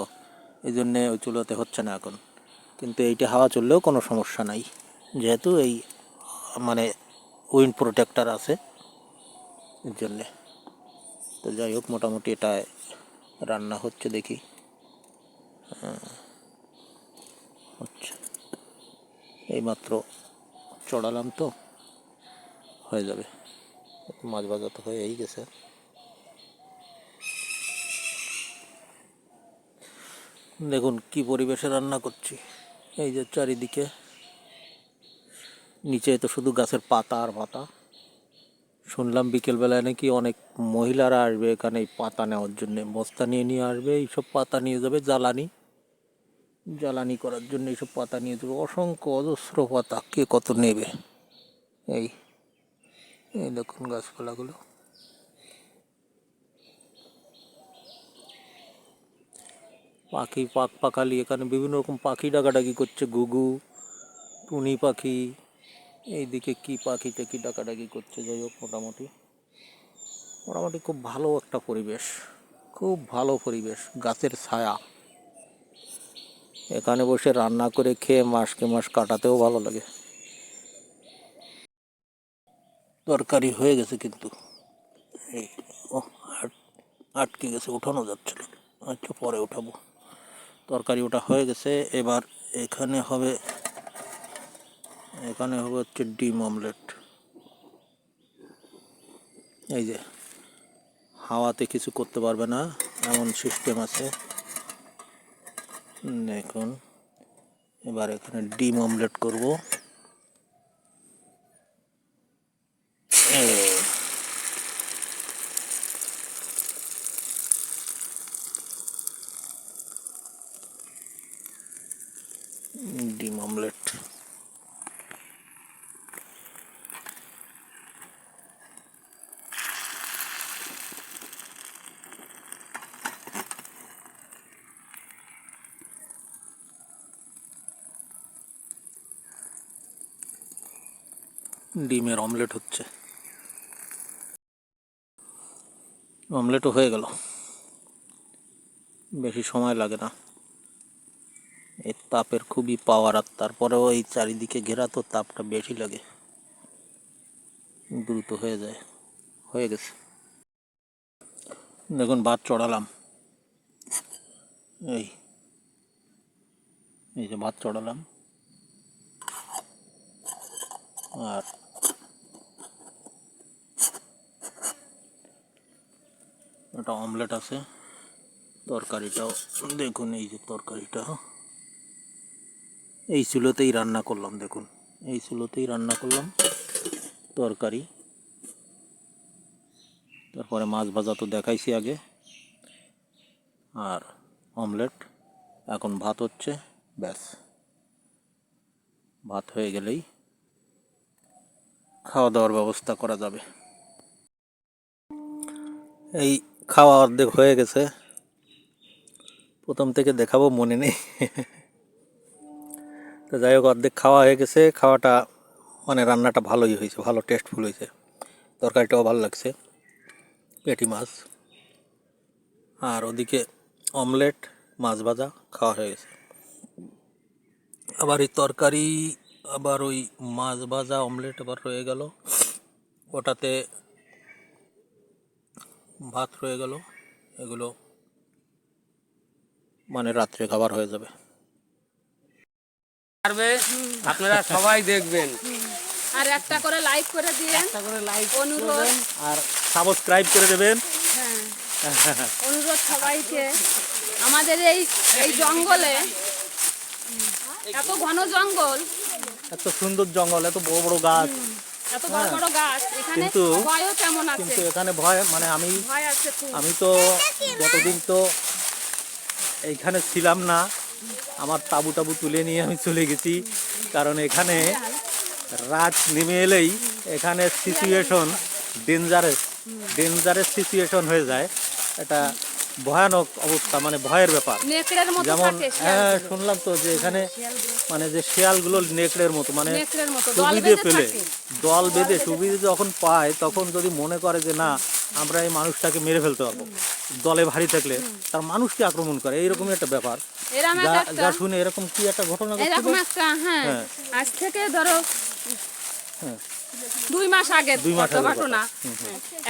Speaker 1: এই জন্যে ওই চুলোতে হচ্ছে না এখন। কিন্তু এইটা হাওয়া চললেও কোনো সমস্যা নাই, যেহেতু এই মানে উইন্ড প্রোটেক্টর আছে এর জন্যে। তো যাই হোক, মোটামুটি এটায় রান্না হচ্ছে, দেখি হচ্ছে। এইমাত্র চড়ালাম তো, হয়ে যাবে। মাছ ভাজা তো হয়েই গেছে। দেখুন কি পরিবেশে রান্না করছি, এই যে চারিদিকে, নিচে তো শুধু গাছের পাতা আর পাতা। শুনলাম বিকেলবেলায় নাকি অনেক মহিলারা আসবে এখানে এই পাতা নেওয়ার জন্য, বস্তা নিয়ে নিয়ে আসবে, এইসব পাতা নিয়ে যাবে জ্বালানি করার জন্য। এইসব পাতা নিয়ে যাবে, অসংখ্য অজস্র পাতা, কে কত নেবে। এই এই দেখুন গাছপালাগুলো। পাখি পাখালি, এখানে বিভিন্ন রকম পাখি ডাকাডাকি করছে, ঘুঘু, টুনি পাখি, এইদিকে কি পাখি টাকি ডাকাডাকি করছে। যাই হোক, মোটামুটি খুব ভালো একটা পরিবেশ, খুব ভালো পরিবেশ, গাছের ছায়া। এখানে বসে রান্না করে খেয়ে মাসকে মাস কাটাতেও ভালো লাগে। তরকারি হয়ে গেছে কিন্তু এই আটকে গেছে, উঠানো যাচ্ছে না। আচ্ছা, পরে উঠাবো। তরকারি ওটা হয়ে গেছে। এবার এখানে হবে হচ্ছে ডিম অমলেট। এই যে হাওয়াতে কিছু করতে পারবে না এমন সিস্টেম আছে। দেখুন, এবার এখানে ডিম অমলেট করব। ডিম অমলেট, ডিমের অমলেট হচ্ছে। অমলেটও হয়ে গেল, বেশি সময় লাগে না। এর তাপের খুবই পাওয়ার, আর তারপরেও এই চারিদিকে ঘেরা তো, তাপটা বেশি লাগে, দ্রুত হয়ে যায়। হয়ে গেছে। দেখুন ভাত চড়ালাম, এই এই যে ভাত চড়ালাম, আর একটা অমলেট আছে। তরকারিটাও দেখুন, এই যে তরকারিটা এই চুলোতেই রান্না করলাম। দেখুন, এই চুলোতেই রান্না করলাম তরকারি। তারপরে মাছ ভাজা তো দেখাইছি আগে, আর অমলেট। এখন ভাত হচ্ছে, ব্যাস। ভাত হয়ে গেলেই খাওয়া দাওয়ার ব্যবস্থা করা যাবে। এই খাওয়া অর্ধেক হয়ে গেছে, প্রথম থেকে দেখাবো মনে নেই। তো যাই হোক, অর্ধেক খাওয়া হয়ে গেছে। খাওয়াটা মানে রান্নাটা ভালোই হয়েছে, ভালো টেস্টফুল হয়েছে। তরকারিটাও ভালো লাগছে, পেটি মাছ। আর ওদিকে অমলেট, মাছ ভাজা খাওয়া হয়ে গেছে। আবার এই তরকারি, আবার ওই মাছ ভাজা, অমলেট আবার রয়ে গেল, ওটাতে ভাত রয়ে গেল। এগুলো মানে রাত্রে খাবার হয়ে যাবে।
Speaker 2: আপনারা সবাই দেখবেন,
Speaker 3: আর একটা করে লাইক করে দিয়েন,
Speaker 1: একটা করে লাইক
Speaker 3: অনুরোধ।
Speaker 1: আর সাবস্ক্রাইব করে দেবেন।
Speaker 3: হ্যাঁ, অনুরোধ সবাইকে। আমাদের এই এই জঙ্গলে, এত ঘন জঙ্গল,
Speaker 1: এত সুন্দর জঙ্গল, এত বড় বড় গাছ,
Speaker 3: এত বড় বড় গাছ, এখানে
Speaker 1: কিন্তু-
Speaker 3: ভয়ও কেমন আছে,
Speaker 1: কিন্তু এখানে ভয় মানে
Speaker 3: ভয় আছে খুব।
Speaker 1: আমি তো গতদিন তো এইখানে ছিলাম না, আমার তাবু টাবু তুলে নিয়ে আমি চলে গেছি। কারণ এখানে রাত নেমে এলেই এখানে সিচুয়েশন ডেঞ্জারাস সিচুয়েশন হয়ে যায়। এটা ভয়ানক অবস্থা, মানে ভয়ের ব্যাপার।
Speaker 3: নেকড়ের মতো
Speaker 1: যেমন
Speaker 3: থাকে
Speaker 1: হ্যাঁ
Speaker 3: শিয়ালগুলো।
Speaker 1: শুনলাম তো যে এখানে মানে যে শিয়ালগুলো নেকড়ের মতো, মানে
Speaker 3: নেকড়ের মতো দল
Speaker 1: সুবিধে
Speaker 3: বেঁধে
Speaker 1: পেলে,
Speaker 3: থাকে।
Speaker 1: দল বেঁধে সুবিধে যখন পায় তখন যদি মনে করে যে না আমরা এই মানুষটাকে মেরে ফেলতে পারবো, দলে ভারী থাকলে তার মানুষকে আক্রমণ করে, এইরকমই একটা ব্যাপার।
Speaker 3: এরকম
Speaker 1: যা
Speaker 3: একটা
Speaker 1: যা শুনে এরকম কি একটা ঘটনা ঘটছিল।
Speaker 3: এরকম একটা হ্যাঁ
Speaker 1: হ্যাঁ।
Speaker 3: আজ থেকে ধরো
Speaker 1: হ্যাঁ
Speaker 3: 2 মাস আগে
Speaker 1: 2 মাস আগের
Speaker 3: ঘটনা।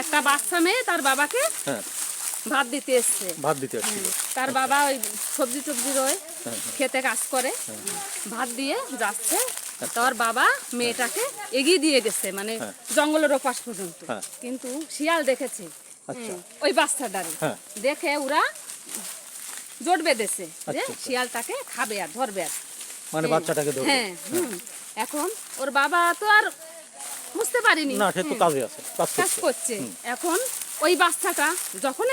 Speaker 3: একটা বাচ্চা মেয়ে তার বাবাকে
Speaker 1: হ্যাঁ
Speaker 3: ভাত দিতে এসছে।
Speaker 1: ভাত দিতে আসছিল।
Speaker 3: তার বাবা ওই সবজি টবজি রয়ে
Speaker 1: হ্যাঁ,
Speaker 3: খেতে কাজ করে, ভাত দিয়ে যাচ্ছে। তার বাবা মেয়েটাকে এগিয়ে দিয়ে গেছে, মানে
Speaker 1: হ্যাঁ।
Speaker 3: জঙ্গলের ওপাশ পর্যন্ত।
Speaker 1: হ্যাঁ।
Speaker 3: কিন্তু শিয়াল দেখেছে
Speaker 1: আচ্ছা।
Speaker 3: ওই বাচ্চাটারে,
Speaker 1: হ্যাঁ।
Speaker 3: দেখে ওরা জোট বেঁধেছে যে
Speaker 1: আচ্ছা, আচ্ছা।
Speaker 3: শিয়ালটাকে খাবে আর ধরবে আর।
Speaker 1: মানে বাচ্চাটাকে ধরে।
Speaker 3: হ্যাঁ এখন ওর বাবা তো আর বুঝতে পারিনি,
Speaker 1: না সে তো কাজে আছে, কাজ
Speaker 3: কাজ
Speaker 1: করছে।
Speaker 3: করছে। এখন ওই বাচ্চাটা যখন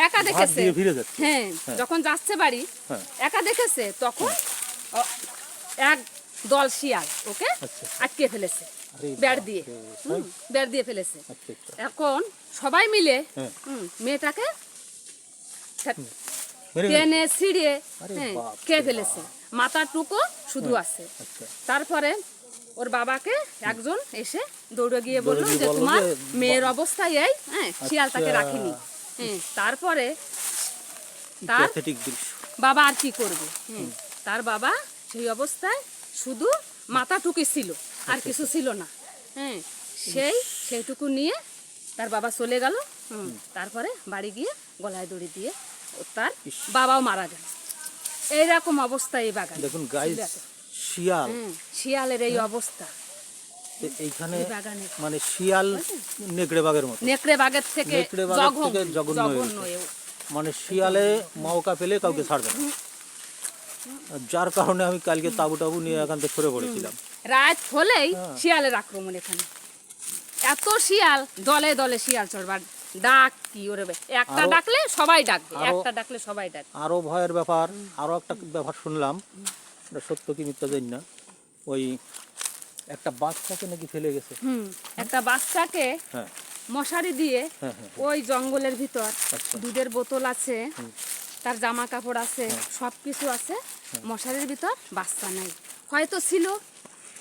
Speaker 3: একা
Speaker 1: ভাত
Speaker 3: দেখেছে,
Speaker 1: দিয়ে ফিরে যাচ্ছে।
Speaker 3: হ্যাঁ যখন যাচ্ছে বাড়ি
Speaker 1: হ্যাঁ।
Speaker 3: একা দেখেছে, তখন এক দল শিয়াল ওকে
Speaker 1: আচ্ছা।
Speaker 3: আটকে ফেলেছে
Speaker 1: আরে
Speaker 3: বেড় দিয়ে।
Speaker 1: তাই?
Speaker 3: বেড় দিয়ে ফেলেছে।
Speaker 1: আচ্ছা আচ্ছা।
Speaker 3: এখন সবাই মিলে
Speaker 1: হ্যাঁ।
Speaker 3: মেয়েটাকে
Speaker 1: মেরে
Speaker 3: টেনে ছিঁড়ে
Speaker 1: আরে বাপ রে
Speaker 3: খেয়ে ফেলেছে, মাথার টুকু শুধু আছে।
Speaker 1: আচ্ছা।
Speaker 3: তারপরে ওর বাবাকে একজন এসে দৌড়ে গিয়ে
Speaker 1: দৌড়ে
Speaker 3: বললো
Speaker 1: গিয়ে
Speaker 3: যে
Speaker 1: বললো
Speaker 3: তোমার
Speaker 1: যে
Speaker 3: মেয়ের অবস্থা এই, শিয়ালটাকে
Speaker 1: আচ্ছা।
Speaker 3: রাখিনি। তারপরে
Speaker 1: কি
Speaker 3: তার
Speaker 1: প্যাথেটিক দৃশ্য।
Speaker 3: বাবা আর কি করবে, তার বাবা সেই অবস্থায় শুধু মাথাটুকু ছিল, আর কিছু ছিল না। সেইটুকু নিয়ে তার বাবা চলে গেল। তারপরে বাড়ি গিয়ে গলায় দড়ি দিয়ে তার বাবাও মারা গেল। এইরকম অবস্থা এই বাগান।
Speaker 1: দেখুন গাইস, শিয়াল
Speaker 3: শিয়ালের এই অবস্থা
Speaker 1: এইখানে,
Speaker 3: এই বাগানে।
Speaker 1: মানে শিয়াল নেকড়ে বাঘের মতো,
Speaker 3: নেকড়ে বাগের থেকে
Speaker 1: নেকড়ে বাঘের থেকে জঘন্য হয়ে
Speaker 3: জঘন্য
Speaker 1: গেছে।
Speaker 3: এও।
Speaker 1: মানে শিয়ালে মৌকা পেলে কাউকে ছাড়বে না, যার কারণে আমি কালকে তাবু টাবু নিয়ে এখান থেকে সরে পড়েছিলাম।
Speaker 3: রাত হলেই শিয়ালের আক্রমণ এখানে। এত শিয়াল, দলে দলে শিয়াল চড়বার ডাক কি ওরে একটা
Speaker 1: আরো-
Speaker 3: ডাকলে সবাই ডাকবে,
Speaker 1: আরো-
Speaker 3: একটা ডাকলে সবাই ডাকবে।
Speaker 1: আরো ভয়ের ব্যাপার, আরো একটা ব্যাপার শুনলাম, এটা সত্য কি মিথ্যা জানি না, ওই একটা বাচ্চাকে নাকি ফেলে গেছে।
Speaker 3: একটা বাচ্চাকে
Speaker 1: হ্যাঁ
Speaker 3: মশারি দিয়ে
Speaker 1: হ্যাঁ হ্যাঁ
Speaker 3: ওই জঙ্গলের ভিতর,
Speaker 1: আচ্ছা।
Speaker 3: দুধের বোতল আছে, তার জামা কাপড় আছে, সবকিছু আছে, মশারির ভিতর বাচ্চা নাই। হয়তো ছিল,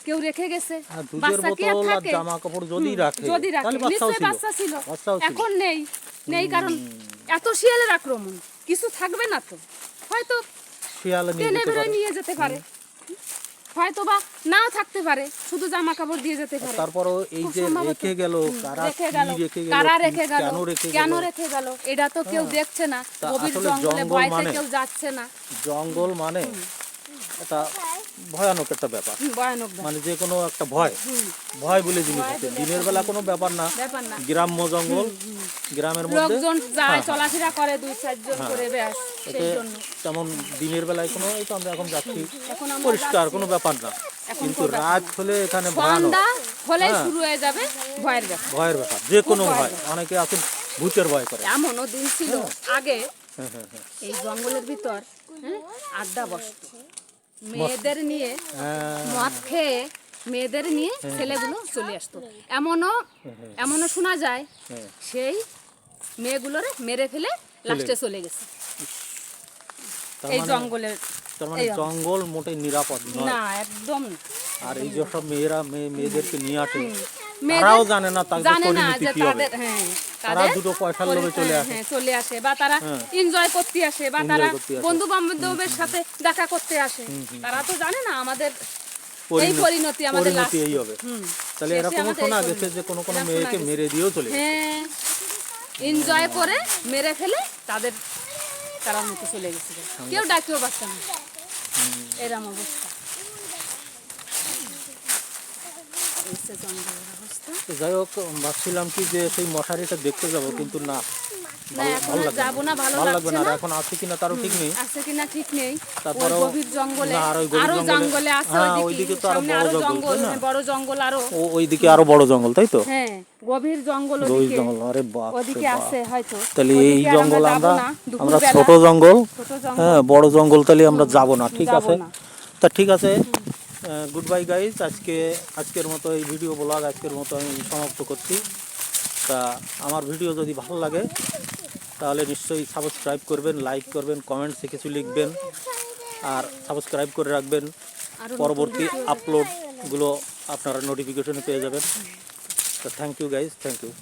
Speaker 3: কেউ রেখে গেছে।
Speaker 1: আর দুধের
Speaker 3: বাচ্চা কি আর
Speaker 1: বোতল আর
Speaker 3: থাকে?
Speaker 1: জামা কাপড় যদি রাখে
Speaker 3: যদি রাখে,
Speaker 1: তাহলে বাচ্চাও
Speaker 3: নিশ্চয়ই
Speaker 1: ছিল।
Speaker 3: বাচ্চা ছিল।
Speaker 1: বাচ্চাও ছিল।
Speaker 3: এখন নেই, নেই কারণ এত শিয়ালের আক্রমণ, কিছু থাকবে না তো, হয়তো
Speaker 1: শিয়ালে নিয়ে
Speaker 3: টেনে
Speaker 1: যেতে
Speaker 3: বেরোয়
Speaker 1: পারে।
Speaker 3: নিয়ে যেতে পারে, হয়তো বা নাও থাকতে পারে, শুধু জামা কাপড় দিয়ে যেতে পারে।
Speaker 1: তারপরও এই
Speaker 3: খুব
Speaker 1: যে
Speaker 3: সম্ভবত।
Speaker 1: রেখে গেল, কারা
Speaker 3: রেখে
Speaker 1: কি
Speaker 3: গেল,
Speaker 1: রেখে গেল,
Speaker 3: কারা
Speaker 1: কি-
Speaker 3: রেখে গেল,
Speaker 1: কেন রেখে
Speaker 3: কেন
Speaker 1: গেল।
Speaker 3: রেখে গেল, এটা তো কেউ দেখছে না।
Speaker 1: তা
Speaker 3: গভীর
Speaker 1: আসলে
Speaker 3: জঙ্গলে
Speaker 1: জঙ্গল
Speaker 3: ভয়তে
Speaker 1: মানে-
Speaker 3: কেউ যাচ্ছে না।
Speaker 1: জঙ্গল মানে এটা ভয়ানক একটা ব্যাপার,
Speaker 3: ভয়ানক ব্যাপার।
Speaker 1: মানে যে কোনো একটা ভয়, ভয় বলে জিনিস আছে। দিনের বেলা কোনো ব্যাপার না,
Speaker 3: ব্যাপার না।
Speaker 1: গ্রাম্য জঙ্গল, গ্রামের মধ্যে
Speaker 3: লোকজন যায়, চলাফেরা করে 2-4 জন করে ব্যাস,
Speaker 1: এতে
Speaker 3: সেই জন্য।
Speaker 1: তেমন দিনের বেলায় কোনো, এই তো আমরা এখন যাচ্ছি
Speaker 3: এখন আমরা
Speaker 1: পরিষ্কার, কোনো ব্যাপার না, কিন্তু রাত হলে এখানে ভয়ানক
Speaker 3: সন্ধ্যা হলেই
Speaker 1: হ্যাঁ।
Speaker 3: শুরু হয়ে যাবে ভয়ের ব্যাপার।
Speaker 1: ভয়ের ব্যাপার, যে কোনো
Speaker 3: খুব
Speaker 1: ভয়। অনেকে আছে ভূতের ভয় করে।
Speaker 3: এমনও দিন ছিল আগে,
Speaker 1: হ্যাঁ হ্যাঁ হ্যাঁ
Speaker 3: এই জঙ্গলের ভিতর আড্ডা বসত, মেয়েদের নিয়ে
Speaker 1: হ্যাঁ,
Speaker 3: মদ খেয়ে মেয়েদের নিয়ে ছেলেগুলো চলে আসতো। এমনও শোনা যায়
Speaker 1: হ্যাঁ।
Speaker 3: সেই মেয়েগুলোরে মেরে ফেলে লাস্টে চলে গেছে
Speaker 1: তার
Speaker 3: এই
Speaker 1: মানে-
Speaker 3: জঙ্গলের।
Speaker 1: তার মানে
Speaker 3: এই অবস্থা।
Speaker 1: জঙ্গল মোটেই নিরাপদ নয়।
Speaker 3: না একদম না।
Speaker 1: আর এই যে সব মেয়েরা মেয়েদেরকে নিয়ে আসে,
Speaker 3: মেয়েদের
Speaker 1: তারাও জানে না তাদের
Speaker 3: জানে না
Speaker 1: পরিণতি
Speaker 3: যে
Speaker 1: কি হবে।
Speaker 3: তাদের
Speaker 1: তারা দুটো পয়সার লোভে চলে আসে।
Speaker 3: চলে আসে, বা তারা
Speaker 1: হ্যাঁ।
Speaker 3: এনজয় করতে আসে, বা
Speaker 1: Enjoy
Speaker 3: তারা
Speaker 1: করতে আসে।
Speaker 3: বন্ধু বান্ধবের সাথে দেখা করতে আসে। তারা তো জানে না আমাদের এই
Speaker 1: পরিণতি
Speaker 3: পরিণতি আমাদের
Speaker 1: পরিণতি
Speaker 3: last।
Speaker 1: এই হবে। তাহলে
Speaker 3: শেষে
Speaker 1: এরকমও
Speaker 3: আমাদের
Speaker 1: শোনা
Speaker 3: এই
Speaker 1: গেছে যে কোনো কোনো
Speaker 3: এরকম
Speaker 1: মেয়েকে
Speaker 3: শোনা গেছে।
Speaker 1: মেরে দিয়েও চলে গেছে।
Speaker 3: হ্যাঁ, এনজয় করে মেরে ফেলে তাদের তারা মতো চলে গেছে, কেউ ডাকেও পারছে না, এরকম অবস্থা। এই হচ্ছে জঙ্গলের অবস্থা।
Speaker 1: তো যাই হোক, ভাবছিলাম কি যে সেই মশারিটা দেখতে যাব, কিন্তু না,
Speaker 3: না এখন
Speaker 1: ভালো
Speaker 3: আর
Speaker 1: লাগবে
Speaker 3: যাবো না, ভালো
Speaker 1: ভালো লাগবে
Speaker 3: লাগছে
Speaker 1: না।
Speaker 3: না।
Speaker 1: আর এখন আছে কিনা তারও ঠিক নেই।
Speaker 3: আছে কিনা ঠিক নেই। ওই
Speaker 1: তারপরেও-
Speaker 3: গভীর জঙ্গলে
Speaker 1: না, আর ওই গভীর
Speaker 3: আরো
Speaker 1: জঙ্গলে-
Speaker 3: জঙ্গলে আছে,
Speaker 1: হ্যাঁ,
Speaker 3: ওইদিকে
Speaker 1: ওইদিকে তো আরো
Speaker 3: সামনে
Speaker 1: বড়
Speaker 3: আরো
Speaker 1: জঙ্গল,
Speaker 3: জঙ্গল,
Speaker 1: তাই না?
Speaker 3: বড় জঙ্গল আরো।
Speaker 1: ওইদিকে আরো বড় জঙ্গল, তাই তো?
Speaker 3: হ্যাঁ, গভীর জঙ্গল
Speaker 1: ওই
Speaker 3: ওদিকে,
Speaker 1: জঙ্গল, আরে বাপ রে
Speaker 3: ওদিকে
Speaker 1: বাপ।
Speaker 3: আছে হয়তো।
Speaker 1: তাহলে এই
Speaker 3: ওদিকে আর
Speaker 1: জঙ্গল
Speaker 3: যাবো
Speaker 1: আমরা
Speaker 3: না,
Speaker 1: আমরা
Speaker 3: দুপুরবেলা।
Speaker 1: ছোট জঙ্গল,
Speaker 3: ছোট জঙ্গল।
Speaker 1: হ্যাঁ, বড় জঙ্গল তাহলে আমরা যাব না। ঠিক
Speaker 3: যাবো
Speaker 1: আছে,
Speaker 3: না।
Speaker 1: তা ঠিক আছে, গুড বাই গাইজ। আজকের মতো এই ভিডিও ব্লগ আজকের মতো আমি সমাপ্ত করছি। তা আমার ভিডিও যদি ভালো লাগে তাহলে নিশ্চয়ই সাবস্ক্রাইব করবেন, লাইক করবেন, কমেন্টসে কিছু লিখবেন আর সাবস্ক্রাইব করে রাখবেন।
Speaker 3: আরো
Speaker 1: পরবর্তী আপলোডগুলো আপনারা নোটিফিকেশনে পেয়ে যাবেন। তো thank you guys, thank you.